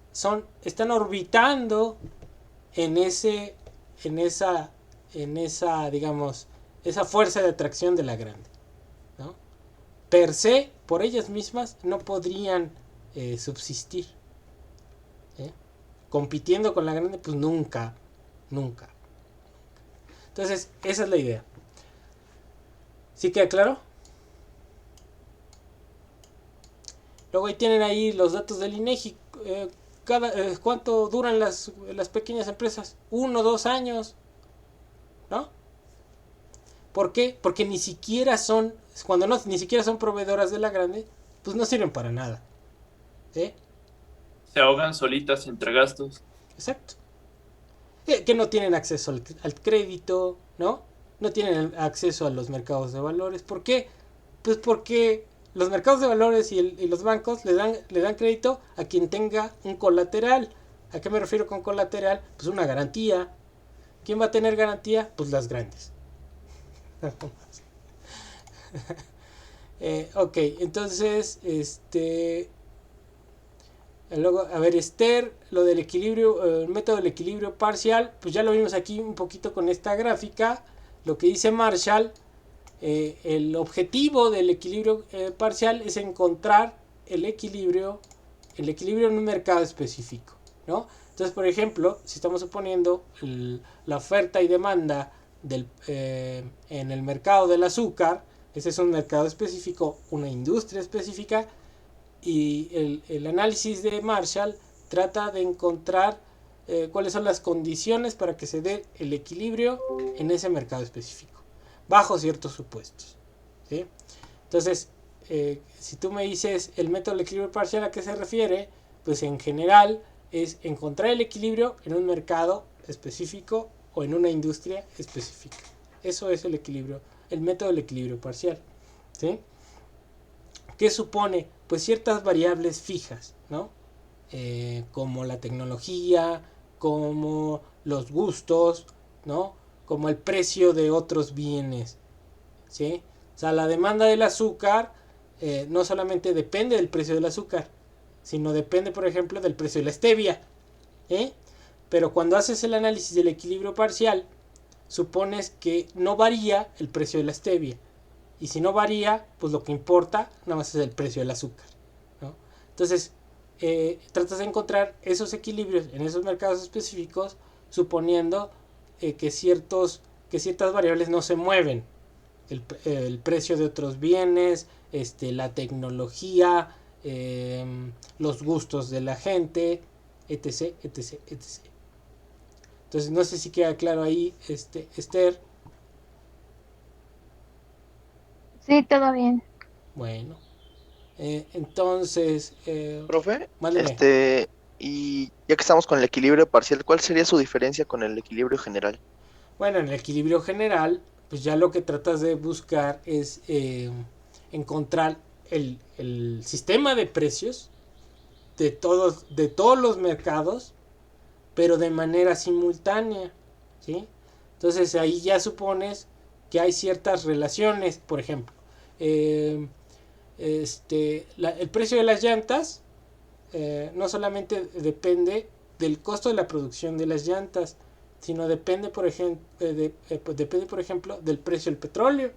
están orbitando en esa, digamos, esa fuerza de atracción de la grande, ¿no? Per se, por ellas mismas, no podrían subsistir. Compitiendo con la grande, pues nunca. Entonces, esa es la idea. ¿Sí queda claro? Luego ahí tienen ahí los datos del INEGI. ¿Cuánto duran las pequeñas empresas? 1 o 2 años, ¿no? ¿Por qué? Porque ni siquiera son proveedoras de la grande, pues no sirven para nada. Se ahogan solitas entre gastos. Exacto. Que no tienen acceso al crédito, ¿no? No tienen acceso a los mercados de valores. ¿Por qué? Pues porque los mercados de valores y los bancos le dan crédito a quien tenga un colateral. ¿A qué me refiero con colateral? Pues una garantía. ¿Quién va a tener garantía? Pues las grandes. Ok, entonces, luego, a ver, Esther, lo del equilibrio, el método del equilibrio parcial, pues ya lo vimos aquí un poquito con esta gráfica. Lo que dice Marshall, el objetivo del equilibrio parcial es encontrar el equilibrio en un mercado específico, ¿no? Entonces, por ejemplo, si estamos suponiendo la oferta y demanda en el mercado del azúcar, ese es un mercado específico, una industria específica, y el análisis de Marshall trata de encontrar cuáles son las condiciones para que se dé el equilibrio en ese mercado específico, bajo ciertos supuestos, ¿sí? Entonces, si tú me dices el método del equilibrio parcial, ¿a qué se refiere? Pues en general es encontrar el equilibrio en un mercado específico o en una industria específica. Eso es el equilibrio, el método del equilibrio parcial, ¿sí? ¿Qué supone? Pues ciertas variables fijas, ¿no? Como la tecnología, como los gustos, ¿no? Como el precio de otros bienes, ¿sí? O sea, la demanda del azúcar no solamente depende del precio del azúcar, sino depende, por ejemplo, del precio de la stevia, pero cuando haces el análisis del equilibrio parcial, supones que no varía el precio de la stevia. Y si no varía, pues lo que importa nada más es el precio del azúcar, ¿no? Entonces, tratas de encontrar esos equilibrios en esos mercados específicos, suponiendo que ciertas variables no se mueven. El precio de otros bienes, la tecnología, los gustos de la gente, etc, etc, etc. Entonces, no sé si queda claro ahí, Esther. Sí, todo bien. Bueno, entonces, Profe, mándeme. y ya que estamos con el equilibrio parcial, ¿cuál sería su diferencia con el equilibrio general? Bueno, en el equilibrio general, pues ya lo que tratas de buscar es encontrar el sistema de precios de todos los mercados, pero de manera simultánea, ¿sí? Entonces ahí ya supones que hay ciertas relaciones, por ejemplo, el precio de las llantas no solamente depende del costo de la producción de las llantas, sino depende, por ejemplo, depende, por ejemplo, del precio del petróleo.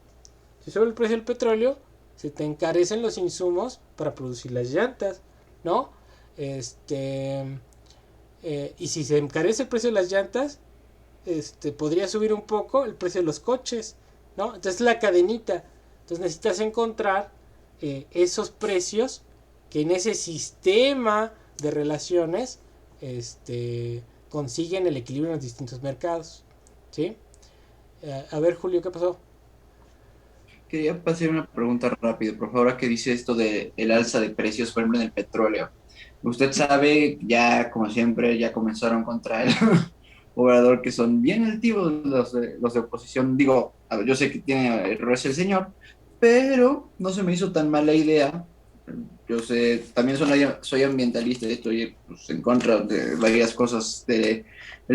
Si sube el precio del petróleo, se te encarecen los insumos para producir las llantas, ¿no? Y si se encarece el precio de las llantas, podría subir un poco el precio de los coches, ¿no? Entonces la cadenita. Entonces necesitas encontrar esos precios que en ese sistema de relaciones consiguen el equilibrio en los distintos mercados, ¿sí? A ver, Julio, ¿qué pasó? Quería hacer una pregunta rápido, por favor, ¿qué dice esto de el alza de precios, por ejemplo, en el petróleo? Usted sabe, ya como siempre, ya comenzaron contra el Obrador, que son bien altivos los de oposición. Digo, a ver, yo sé que tiene errores el señor, pero no se me hizo tan mala idea. Yo sé, también soy ambientalista, estoy pues, en contra de varias cosas del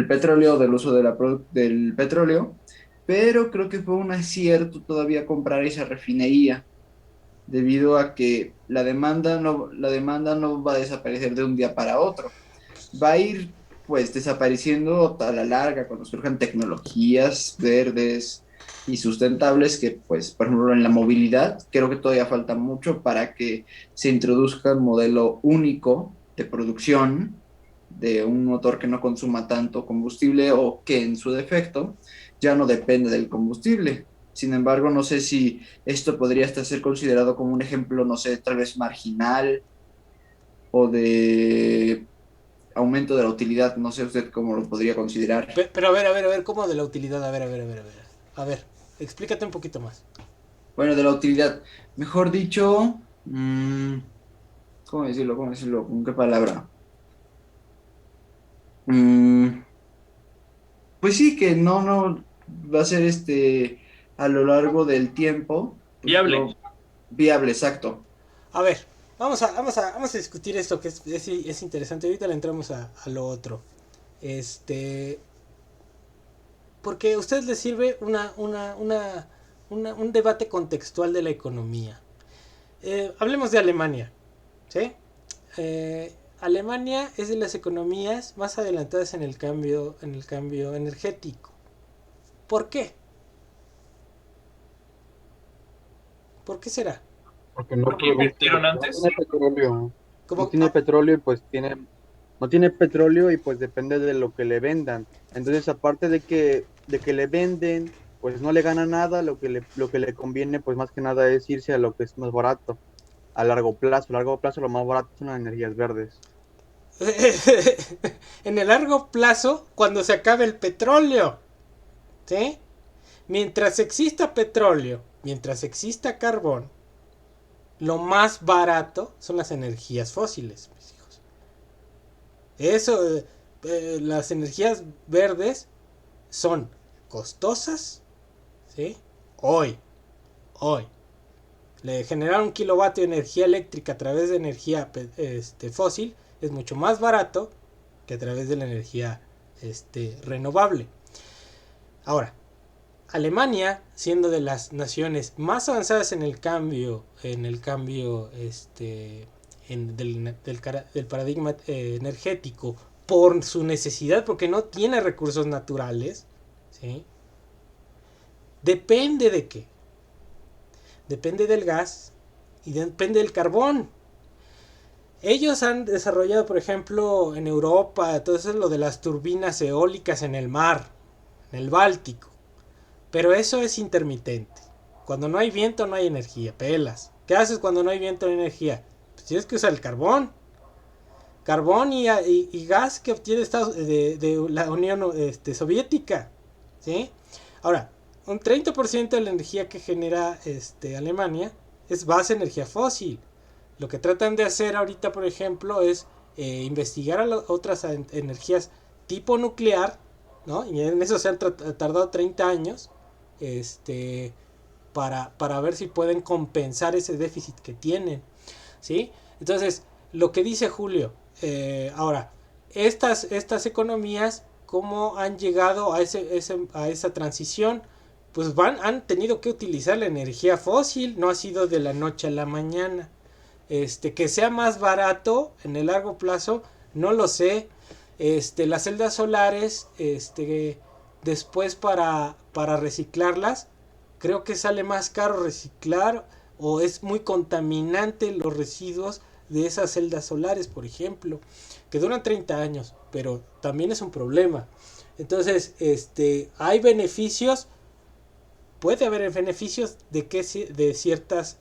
petróleo, del uso del petróleo, pero creo que fue un acierto todavía comprar esa refinería, debido a que la demanda no va a desaparecer de un día para otro. Va a ir pues desapareciendo a la larga cuando surjan tecnologías verdes y sustentables que pues por ejemplo en la movilidad creo que todavía falta mucho para que se introduzca un modelo único de producción de un motor que no consuma tanto combustible o que en su defecto ya no depende del combustible. Sin embargo, no sé si esto podría hasta ser considerado como un ejemplo, no sé, tal vez marginal o de aumento de la utilidad. No sé usted cómo lo podría considerar. Pero a ver, ¿cómo de la utilidad? A ver. A ver, explícate un poquito más. Bueno, de la utilidad. Mejor dicho, ¿cómo decirlo? ¿Con qué palabra? Pues sí, que no va a ser a lo largo del tiempo. Pues, Viable. no, viable, exacto. A ver, vamos a discutir esto que es interesante. Ahorita le entramos a lo otro. Porque a usted le sirve un debate contextual de la economía. Hablemos de Alemania, ¿sí? Alemania es de las economías más adelantadas en el cambio energético. ¿Por qué? ¿Por qué será? Porque no Porque produce, invirtieron no antes. tiene petróleo. ¿Cómo? No tiene petróleo y pues no tiene petróleo y pues depende de lo que le vendan. Entonces, aparte de que le venden, pues no le gana nada, lo que le conviene pues más que nada es irse a lo que es más barato, a largo plazo. A largo plazo lo más barato son las energías verdes. En el largo plazo, cuando se acabe el petróleo, ¿sí? Mientras exista petróleo, mientras exista carbón, lo más barato son las energías fósiles, mis hijos. Eso, las energías verdes son costosas, ¿sí? Hoy. Generar un kilovatio de energía eléctrica a través de energía fósil es mucho más barato que a través de la energía renovable. Ahora, Alemania, siendo de las naciones más avanzadas en el cambio del paradigma energético por su necesidad, porque no tiene recursos naturales, ¿sí? ¿Depende de qué? Depende del gas y depende del carbón. Ellos han desarrollado, por ejemplo, en Europa, todo eso es lo de las turbinas eólicas en el mar, en el Báltico. Pero eso es intermitente. Cuando no hay viento no hay energía, pelas. ¿Qué haces cuando no hay viento no hay energía? Pues tienes que usar el carbón. Carbón y gas que obtiene de la Unión Soviética, ¿sí? Ahora, un 30% de la energía que genera Alemania es base energía fósil. Lo que tratan de hacer ahorita, por ejemplo, es investigar otras energías tipo nuclear, ¿no? Y en eso se han tardado 30 años para ver si pueden compensar ese déficit que tienen, ¿sí? Entonces, lo que dice Julio, ahora, estas economías, ¿cómo han llegado a esa transición? Pues han tenido que utilizar la energía fósil, no ha sido de la noche a la mañana. Que sea más barato en el largo plazo, no lo sé. Las celdas solares, después para reciclarlas, creo que sale más caro reciclar o es muy contaminante los residuos de esas celdas solares, por ejemplo, que duran 30 años, pero también es un problema. Entonces, hay beneficios, puede haber beneficios de ciertas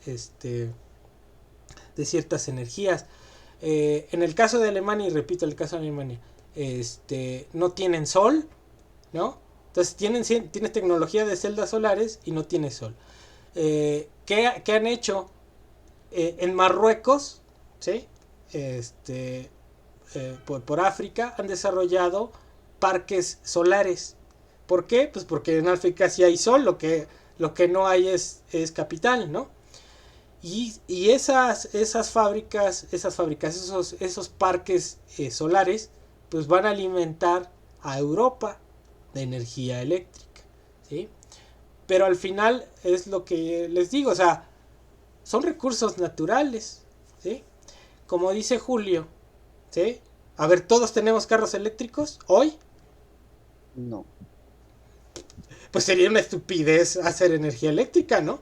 energías. En el caso de Alemania, y repito, el caso de Alemania, no tienen sol, ¿no? Entonces tienes tecnología de celdas solares y no tienes sol. ¿Qué han hecho? En Marruecos, ¿sí? Por África han desarrollado parques solares. ¿Por qué? Pues porque en África sí hay sol, lo que no hay es capital, ¿no? Y esas fábricas, esos parques solares, pues van a alimentar a Europa de energía eléctrica, ¿sí? Pero al final es lo que les digo, o sea, son recursos naturales, ¿sí? Como dice Julio, ¿sí? A ver, ¿todos tenemos carros eléctricos hoy? No. Pues sería una estupidez hacer energía eléctrica, ¿no?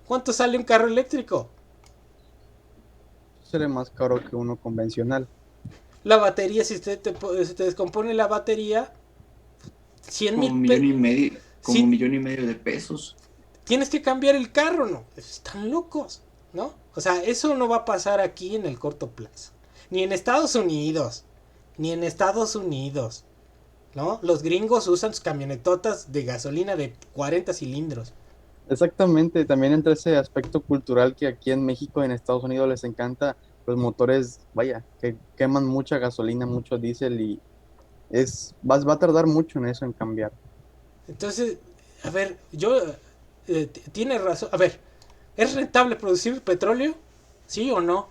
¿Cuánto sale un carro eléctrico? Sale más caro que uno convencional. La batería, si se te descompone la batería, 100 Como mil un millón y medio, como Sí. un millón y medio de pesos. Tienes que cambiar el carro, ¿no? Están locos, ¿no? O sea, eso no va a pasar aquí en el corto plazo. Ni en Estados Unidos. ¿No? Los gringos usan sus camionetotas de gasolina de 40 cilindros. Exactamente, también entra ese aspecto cultural que aquí en México y en Estados Unidos les encanta los motores, vaya, que queman mucha gasolina, mucho diésel y va a tardar mucho en eso, en cambiar. Entonces, a ver, tiene razón. A ver, ¿es rentable producir petróleo? ¿Sí o no?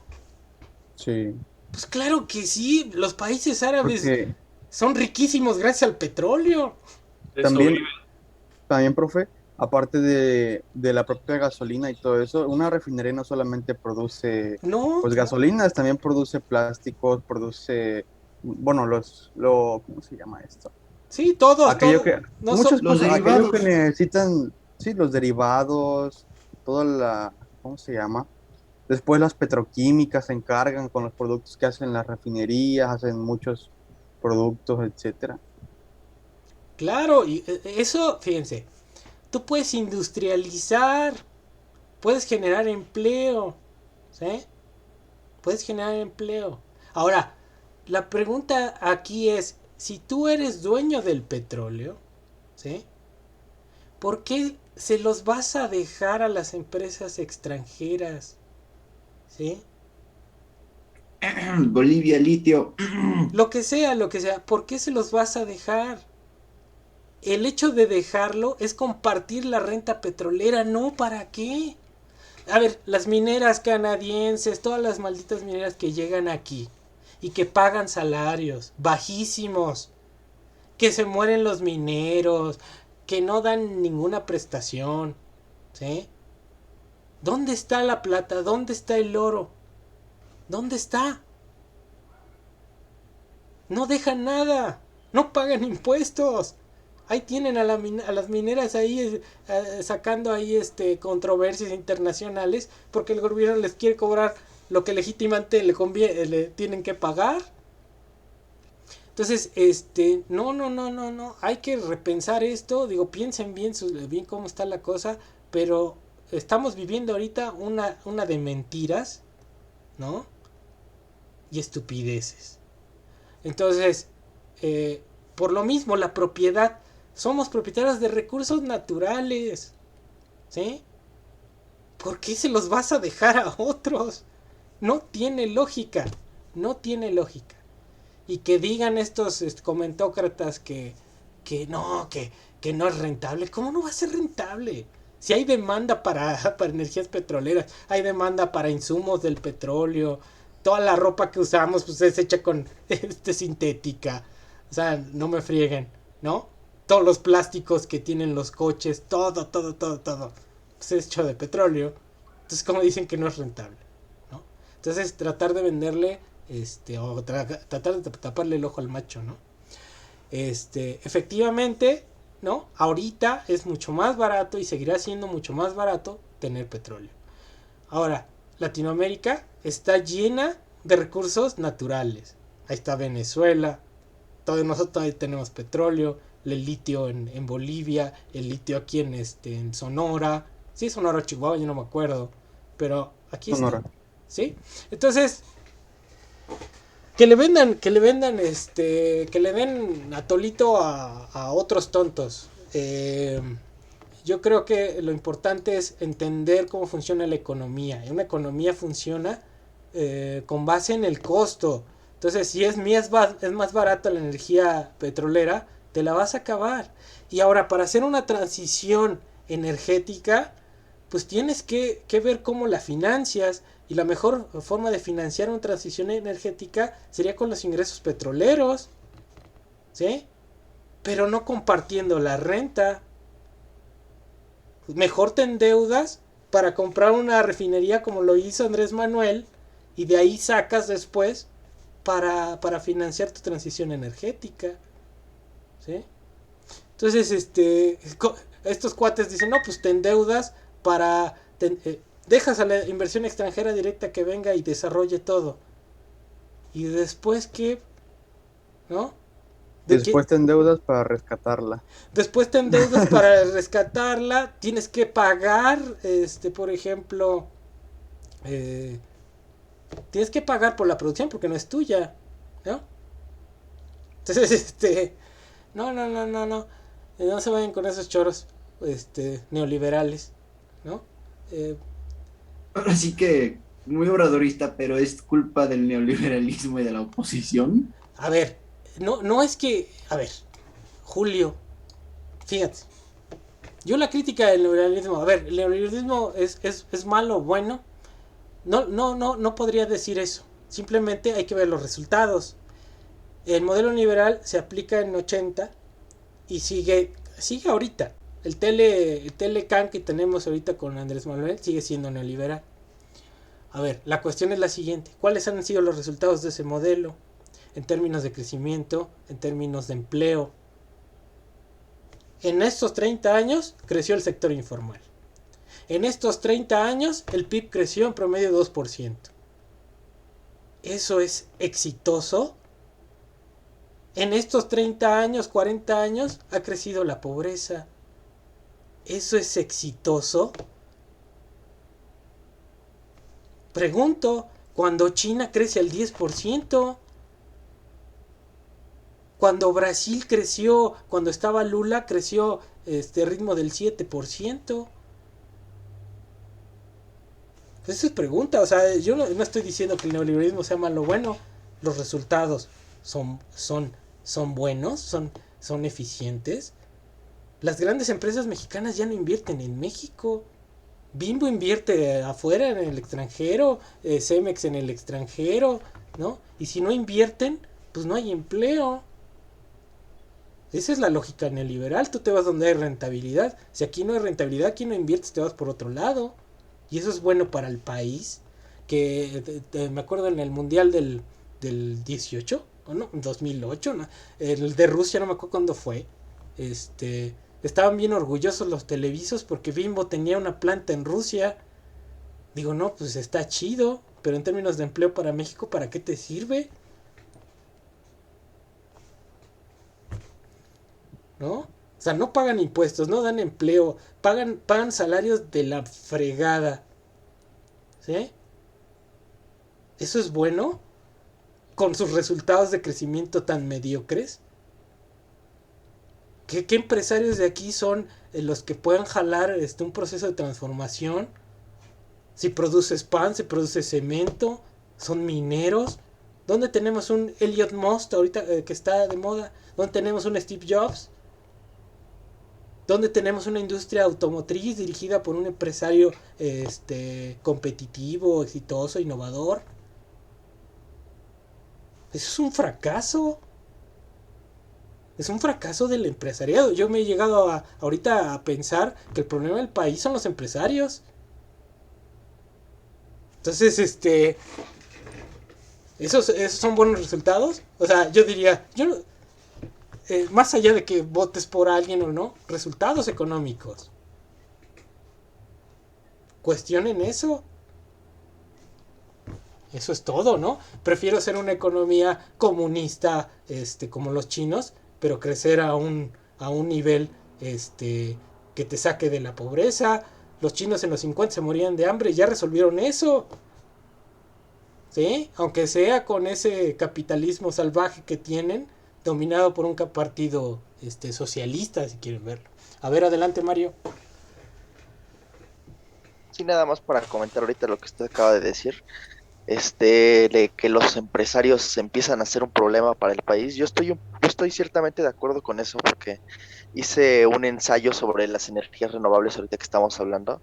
Sí, Pues claro que sí. Los países árabes porque son riquísimos gracias al petróleo. De eso también, vive. también, profe, aparte de la propia gasolina y todo eso, una refinería no solamente produce No, pues gasolinas, también produce plásticos, produce, bueno, ¿cómo se llama esto? sí, todos, Aquello todos. que, No muchas Los cosas, aquello derivados. que necesitan, sí, los derivados, ¿cómo se llama? Después las petroquímicas se encargan con los productos que hacen las refinerías, hacen muchos productos, etcétera. Claro, y eso, fíjense, tú puedes industrializar, puedes generar empleo, ¿sí? Puedes generar empleo. Ahora, la pregunta aquí es, si tú eres dueño del petróleo, ¿sí? ¿Por qué se los vas a dejar a las empresas extranjeras? ¿Sí? Bolivia, litio. Lo que sea, ¿por qué se los vas a dejar? El hecho de dejarlo es compartir la renta petrolera, ¿no? ¿Para qué? A ver, las mineras canadienses, todas las malditas mineras que llegan aquí y que pagan salarios bajísimos, que se mueren los mineros, que no dan ninguna prestación, ¿sí? ¿Dónde está la plata? ¿Dónde está el oro? ¿Dónde está? No dejan nada, no pagan impuestos. Ahí tienen a las mineras ahí sacando ahí controversias internacionales porque el gobierno les quiere cobrar lo que legítimamente le tienen que pagar. Entonces, no, hay que repensar esto, digo, piensen bien cómo está la cosa, pero estamos viviendo ahorita una de mentiras, ¿no? Y estupideces. Entonces, por lo mismo, la propiedad, somos propietarios de recursos naturales, ¿sí? ¿Por qué se los vas a dejar a otros? No tiene lógica, no tiene lógica. Y que digan estos comentócratas que no es rentable. ¿Cómo no va a ser rentable? Si hay demanda para energías petroleras, hay demanda para insumos del petróleo, toda la ropa que usamos pues es hecha con sintética. O sea, no me frieguen, ¿no? Todos los plásticos que tienen los coches, todo, pues es hecho de petróleo. Entonces, ¿cómo dicen que no es rentable? ¿No? Entonces tratar de venderle, o tratar de taparle el ojo al macho, ¿no? Efectivamente, ¿no? Ahorita es mucho más barato y seguirá siendo mucho más barato tener petróleo. Ahora, Latinoamérica está llena de recursos naturales. Ahí está Venezuela, todos nosotros todavía tenemos petróleo, el litio en Bolivia, el litio aquí en Sonora. Sí, Sonora, Chihuahua, yo no me acuerdo, pero aquí Sonora. está. ¿Sí? Entonces, que le vendan, que le den atolito a otros tontos. Yo creo que lo importante es entender cómo funciona la economía. Una economía funciona con base en el costo. Entonces, si es más barata la energía petrolera, te la vas a acabar. Y ahora, para hacer una transición energética, pues tienes que ver cómo la financias. Y la mejor forma de financiar una transición energética sería con los ingresos petroleros, ¿sí? Pero no compartiendo la renta. Mejor te endeudas para comprar una refinería como lo hizo Andrés Manuel y de ahí sacas después para financiar tu transición energética, ¿sí? Entonces, estos cuates dicen, no, pues te endeudas para... dejas a la inversión extranjera directa que venga y desarrolle todo. ¿Y después qué? ¿No? Después te endeudas para rescatarla. Después te endeudas para rescatarla. Tienes que pagar, por ejemplo, tienes que pagar por la producción porque no es tuya, ¿no? Entonces, no. No se vayan con esos choros, neoliberales, ¿no? Ahora sí que muy obradorista, pero es culpa del neoliberalismo y de la oposición. A ver, no es que... A ver, Julio, fíjate. Yo la crítica del neoliberalismo... A ver, ¿el neoliberalismo es malo o bueno? No podría decir eso. Simplemente hay que ver los resultados. El modelo liberal se aplica en 80 y sigue ahorita. El Telecan que tenemos ahorita con Andrés Manuel sigue siendo neoliberal. A ver, la cuestión es la siguiente. ¿Cuáles han sido los resultados de ese modelo? En términos de crecimiento, en términos de empleo. En estos 30 años creció el sector informal. En estos 30 años el PIB creció en promedio 2%. ¿Eso es exitoso? En estos 30 años, 40 años ha crecido la pobreza. ¿Eso es exitoso? Pregunto, cuando China crece al 10%, cuando Brasil creció, cuando estaba Lula, creció ritmo del 7%. Esa es pregunta, o sea, yo no estoy diciendo que el neoliberalismo sea malo o bueno. Los resultados son buenos, son eficientes. Las grandes empresas mexicanas ya no invierten en México. Bimbo invierte afuera, en el extranjero, Cemex en el extranjero, ¿no? Y si no invierten, pues no hay empleo. Esa es la lógica neoliberal. Tú te vas donde hay rentabilidad. Si aquí no hay rentabilidad, aquí no inviertes, te vas por otro lado. Y eso es bueno para el país. Que me acuerdo en el mundial del 18, ¿o no? 2008, ¿no? El de Rusia, no me acuerdo cuándo fue. Estaban bien orgullosos los televisos porque Bimbo tenía una planta en Rusia. Digo, no, pues está chido, pero en términos de empleo para México, ¿para qué te sirve? ¿No? O sea, no pagan impuestos, no dan empleo, pagan salarios de la fregada. ¿Sí? ¿Eso es bueno? Con sus resultados de crecimiento tan mediocres. ¿Qué empresarios de aquí son los que puedan jalar un proceso de transformación? Si produces pan, si produce cemento, son mineros. ¿Dónde tenemos un Elliot Musk ahorita que está de moda? ¿Dónde tenemos un Steve Jobs? ¿Dónde tenemos una industria automotriz dirigida por un empresario competitivo, exitoso, innovador? Eso es un fracaso. Es un fracaso del empresariado. Yo me he llegado ahorita a pensar que el problema del país son los empresarios. Entonces, ¿esos son buenos resultados? O sea, yo diría, más allá de que votes por alguien o no, resultados económicos. Cuestionen eso. Eso es todo, ¿no? Prefiero ser una economía comunista, como los chinos, pero crecer a un nivel, que te saque de la pobreza. Los chinos en los 50 se morían de hambre y ya resolvieron eso. ¿Sí? Aunque sea con ese capitalismo salvaje que tienen, dominado por un partido, socialista, si quieren verlo. A ver, adelante, Mario. Sí, nada más para comentar ahorita lo que usted acaba de decir, de que los empresarios empiezan a ser un problema para el país. Yo estoy ciertamente de acuerdo con eso porque hice un ensayo sobre las energías renovables ahorita que estamos hablando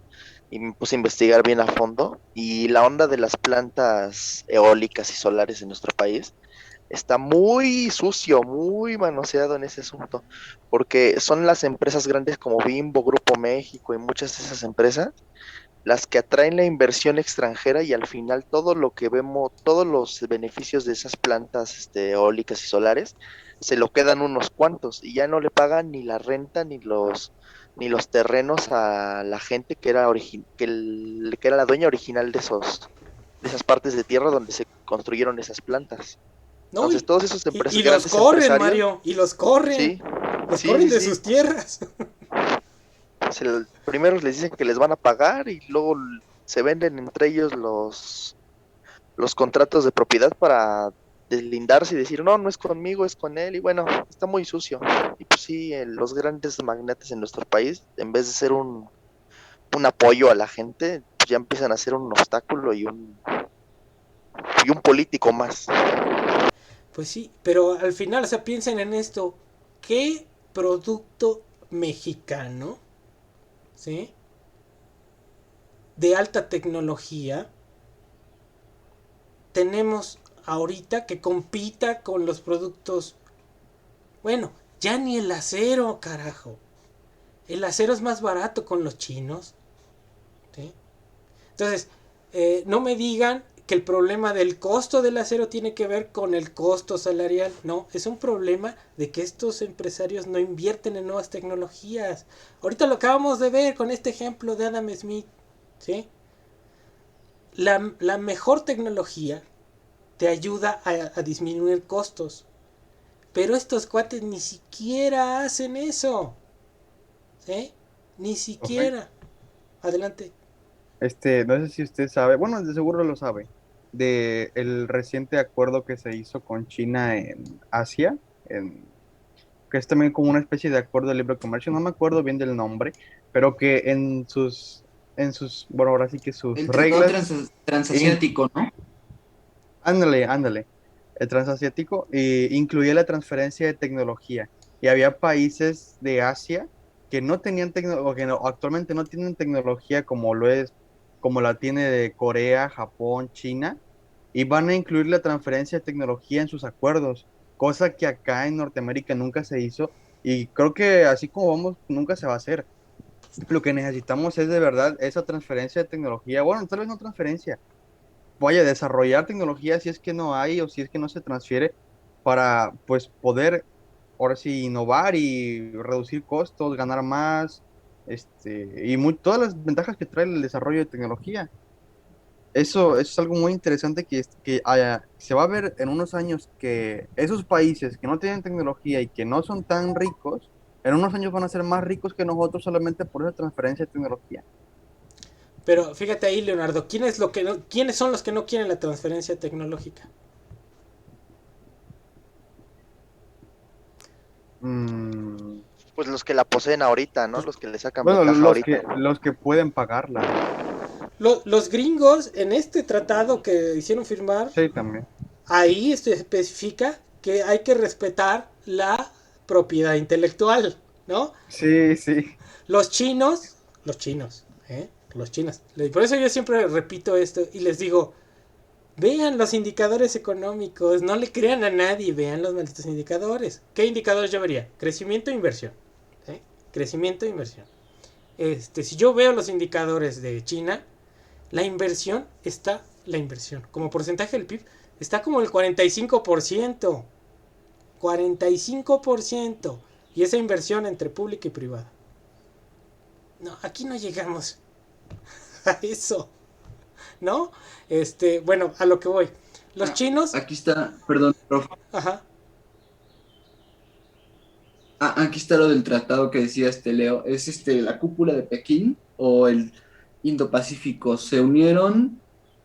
y me puse a investigar bien a fondo y la onda de las plantas eólicas y solares en nuestro país está muy sucio, muy manoseado en ese asunto, porque son las empresas grandes como Bimbo, Grupo México y muchas de esas empresas las que atraen la inversión extranjera y al final todo lo que vemos, todos los beneficios de esas plantas eólicas y solares, se lo quedan unos cuantos y ya no le pagan ni la renta ni los terrenos a la gente que era que era la dueña original de esas partes de tierra donde se construyeron esas plantas. No, Entonces todos esos y los grandes corren, empresarios, Mario, y los corren. sí, Los sí, corren sí, de sí. sus tierras. Primero les dicen que les van a pagar y luego se venden entre ellos los contratos de propiedad para deslindarse y decir, no, no es conmigo, es con él, y bueno, está muy sucio. Y pues sí, los grandes magnates en nuestro país, en vez de ser un apoyo a la gente, pues ya empiezan a ser un obstáculo y un político más. Pues sí, pero al final, o sea, piensen en esto. ¿Qué producto mexicano, ¿sí?, de alta tecnología tenemos ahorita que compita con los productos? Bueno, ya ni el acero, carajo. El acero es más barato con los chinos, ¿sí? Entonces, no me digan que el problema del costo del acero tiene que ver con el costo salarial. No, es un problema de que estos empresarios no invierten en nuevas tecnologías. Ahorita lo acabamos de ver con este ejemplo de Adam Smith, ¿sí? La mejor tecnología te ayuda a disminuir costos. Pero estos cuates ni siquiera hacen eso, ¿sí? Ni siquiera. Adelante. No sé si usted sabe, bueno, de seguro lo sabe, de el reciente acuerdo que se hizo con China en Asia, que es también como una especie de acuerdo de libre comercio, no me acuerdo bien del nombre, pero que bueno, ahora sí que sus El tratado reglas, transasiático, ¿no? ándale, el transasiático, incluía la transferencia de tecnología, y había países de Asia que no tenían tecnología, actualmente no tienen tecnología como la tiene de Corea, Japón, China, y van a incluir la transferencia de tecnología en sus acuerdos, cosa que acá en Norteamérica nunca se hizo, y creo que así como vamos, nunca se va a hacer. Lo que necesitamos es de verdad esa transferencia de tecnología, bueno, tal vez no transferencia, vaya a desarrollar tecnología si es que no hay o si es que no se transfiere para pues poder ahora sí innovar y reducir costos, ganar más, y todas las ventajas que trae el desarrollo de tecnología. Eso es algo muy interesante se va a ver en unos años que esos países que no tienen tecnología y que no son tan ricos, en unos años van a ser más ricos que nosotros solamente por esa transferencia de tecnología. Pero fíjate ahí, Leonardo, ¿quiénes son los que no quieren la transferencia tecnológica? Mm, Pues los que la poseen ahorita, ¿no? Los que le sacan bueno, ventaja ahorita. los que pueden pagarla. Los gringos en este tratado que hicieron firmar, Sí, también. ahí especifica que hay que respetar la propiedad intelectual, ¿no? Sí, sí. Los chinos, los chinos. Por eso yo siempre repito esto y les digo, vean los indicadores económicos, no le crean a nadie, vean los malditos indicadores. ¿Qué indicadores yo vería? Crecimiento e inversión. ¿Sí? Crecimiento e inversión. Si yo veo los indicadores de China, la inversión está la inversión. Como porcentaje del PIB, está como el 45%. 45%. Y esa inversión entre pública y privada. No, aquí no llegamos a eso. ¿No? Bueno, a lo que voy. Los chinos. Aquí está, perdón, profe. Ajá. Aquí está lo del tratado que decía Leo. Es la cúpula de Pekín o el Indo-Pacífico. Se unieron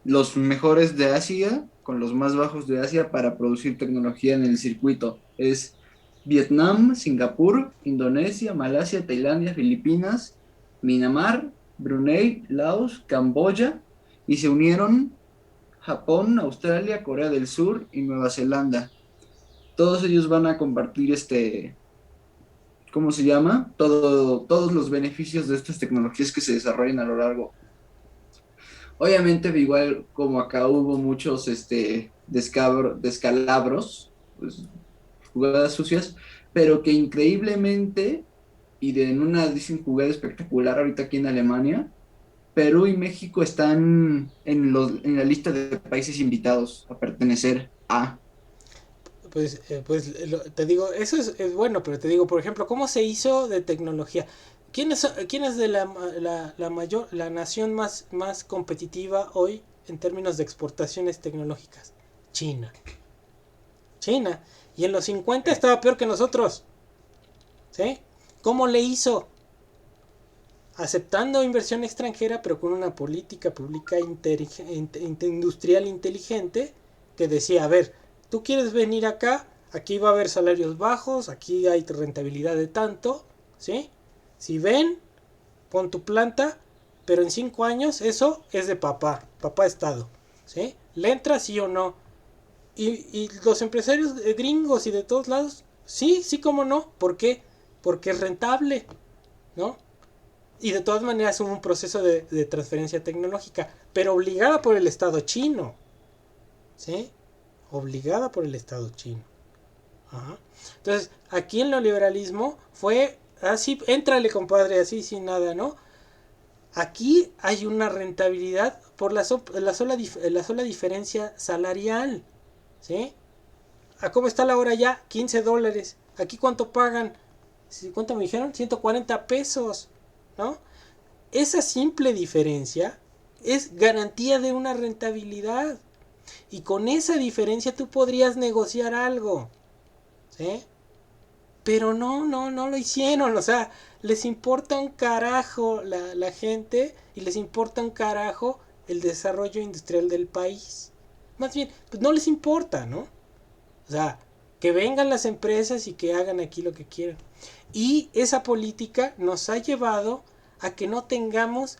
los mejores de Asia con los más bajos de Asia para producir tecnología en el circuito. Es Vietnam, Singapur, Indonesia, Malasia, Tailandia, Filipinas, Myanmar, Brunei, Laos, Camboya, y se unieron Japón, Australia, Corea del Sur y Nueva Zelanda. Todos ellos van a compartir ¿cómo se llama? Todos los beneficios de estas tecnologías que se desarrollan a lo largo. Obviamente, igual como acá hubo muchos descalabros, pues, jugadas sucias, pero que increíblemente, en una dicen jugada espectacular ahorita aquí en Alemania, Perú y México están en la lista de países invitados a pertenecer a. Pues te digo, eso es bueno, pero te digo, por ejemplo, ¿cómo se hizo de tecnología? ¿Quién es de la nación más competitiva hoy en términos de exportaciones tecnológicas? China. China. Y en los 50 estaba peor que nosotros. ¿Sí? ¿Cómo le hizo? Aceptando inversión extranjera, pero con una política pública industrial inteligente que decía, a ver, tú quieres venir acá, aquí va a haber salarios bajos, aquí hay rentabilidad de tanto, ¿sí? Si ven, pon tu planta, pero en 5 años eso es de papá Estado, ¿sí? ¿Le entra sí o no? Y los empresarios gringos y de todos lados, sí, cómo no, ¿por qué? Porque es rentable, ¿no? Y de todas maneras hubo un proceso de transferencia tecnológica, pero obligada por el Estado chino, ¿sí? Obligada por el Estado chino. Ajá. Entonces, aquí en el neoliberalismo fue así, éntrale compadre, así sin nada, ¿no? Aquí hay una rentabilidad por la sola diferencia salarial, ¿sí? ¿A cómo está la hora ya? $15. ¿Aquí cuánto pagan? ¿Cuánto me dijeron? 140 pesos, ¿no? Esa simple diferencia es garantía de una rentabilidad. Y con esa diferencia tú podrías negociar algo, ¿sí? Pero no lo hicieron, o sea, les importa un carajo la gente y les importa un carajo el desarrollo industrial del país. Más bien, pues no les importa, ¿no? O sea, que vengan las empresas y que hagan aquí lo que quieran. Y esa política nos ha llevado a que no tengamos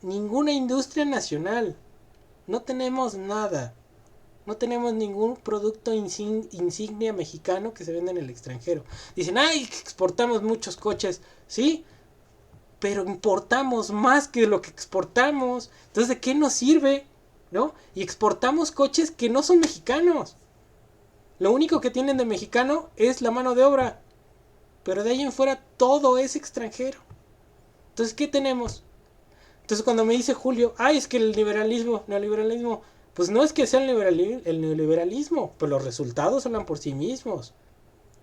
ninguna industria nacional. No tenemos nada. No tenemos ningún producto insignia mexicano que se venda en el extranjero. Dicen, ay, exportamos muchos coches. Sí, pero importamos más que lo que exportamos. Entonces, ¿de qué nos sirve? ¿No? Y exportamos coches que no son mexicanos. Lo único que tienen de mexicano es la mano de obra. Pero de ahí en fuera todo es extranjero. Entonces, ¿qué tenemos? Entonces, cuando me dice Julio, ay, es que el neoliberalismo, pues no es que sea el neoliberalismo, pero los resultados hablan por sí mismos.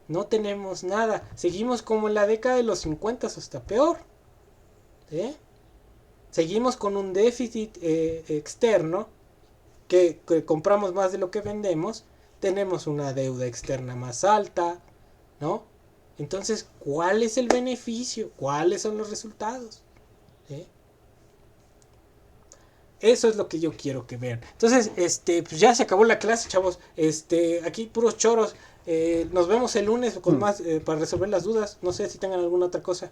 No tenemos nada. Seguimos como en la década de los 50, hasta peor. ¿Sí? Seguimos con un déficit externo, que compramos más de lo que vendemos. Tenemos una deuda externa más alta, ¿no? Entonces, ¿cuál es el beneficio? ¿Cuáles son los resultados? ¿Sí? Eso es lo que yo quiero que vean. Entonces, pues ya se acabó la clase, chavos. Aquí puros choros. Nos vemos el lunes con más para resolver las dudas. No sé si tengan alguna otra cosa.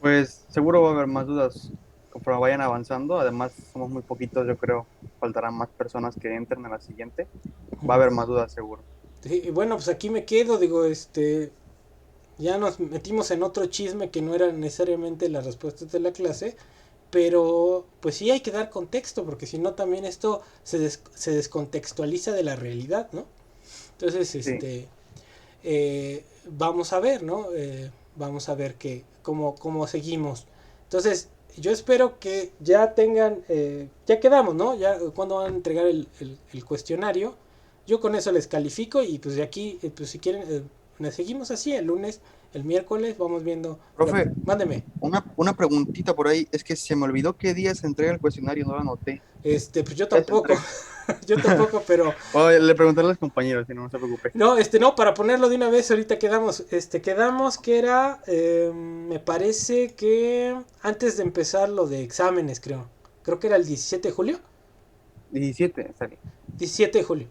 Pues seguro va a haber más dudas conforme vayan avanzando. Además, somos muy poquitos, yo creo. Faltarán más personas que entren a la siguiente. Va a haber más dudas, seguro. Sí, y bueno, pues aquí me quedo. Digo, ya nos metimos en otro chisme que no eran necesariamente las respuestas de la clase. Pero pues sí hay que dar contexto, porque si no también esto se descontextualiza de la realidad, ¿no? Entonces, Sí. Vamos a ver, ¿no? Vamos a ver cómo seguimos. Entonces, yo espero que ya tengan, ya quedamos, ¿no? Ya cuando van a entregar el cuestionario, yo con eso les califico y pues de aquí, pues si quieren, nos seguimos así el lunes, el miércoles, vamos viendo. Profe, Mándeme. una preguntita por ahí. Es que se me olvidó qué día se entrega el cuestionario, no lo anoté. Pues yo tampoco, yo tampoco, pero Le pregunté a los compañeros, si no, no se preocupe. no, no, para ponerlo de una vez, ahorita quedamos, quedamos que era, me parece que antes de empezar lo de exámenes, creo que era el 17 de julio. 17, está bien. 17 de julio.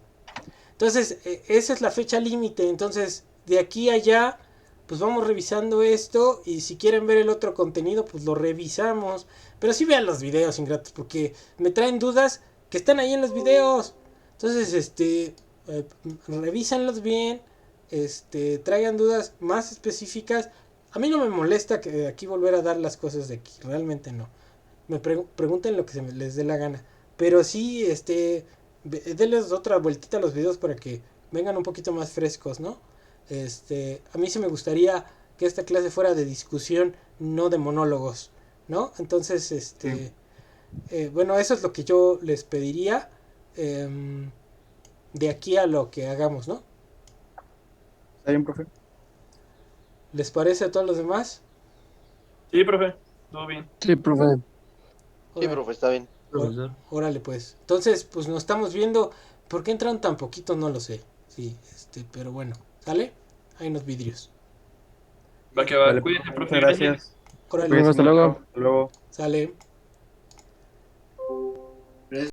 Entonces, esa es la fecha límite. Entonces, de aquí a allá, pues vamos revisando esto. Y si quieren ver el otro contenido, pues lo revisamos. Pero sí vean los videos, ingratos, porque me traen dudas que están ahí en los videos. Entonces, revísanlos bien. Traigan dudas más específicas. A mí no me molesta que aquí volver a dar las cosas de aquí. Realmente no. Me pregunten lo que les dé la gana. Pero sí, denles otra vueltita a los videos para que vengan un poquito más frescos, ¿no? A mí sí me gustaría que esta clase fuera de discusión, no de monólogos, ¿no? Entonces, bueno, eso es lo que yo les pediría de aquí a lo que hagamos, ¿no? ¿Está bien, profe? ¿Les parece a todos los demás? Sí, profe, todo bien. Sí, profe. Sí, profe, está bien. Profesor. Órale, pues. Entonces, pues nos estamos viendo. ¿Por qué entraron tan poquitos? No lo sé. Sí, pero bueno. ¿Sale? Hay unos vidrios. Va que va. Vale, Cuídate, profe. muchas gracias. Órale. Bueno, hasta luego. Hasta luego. Sale.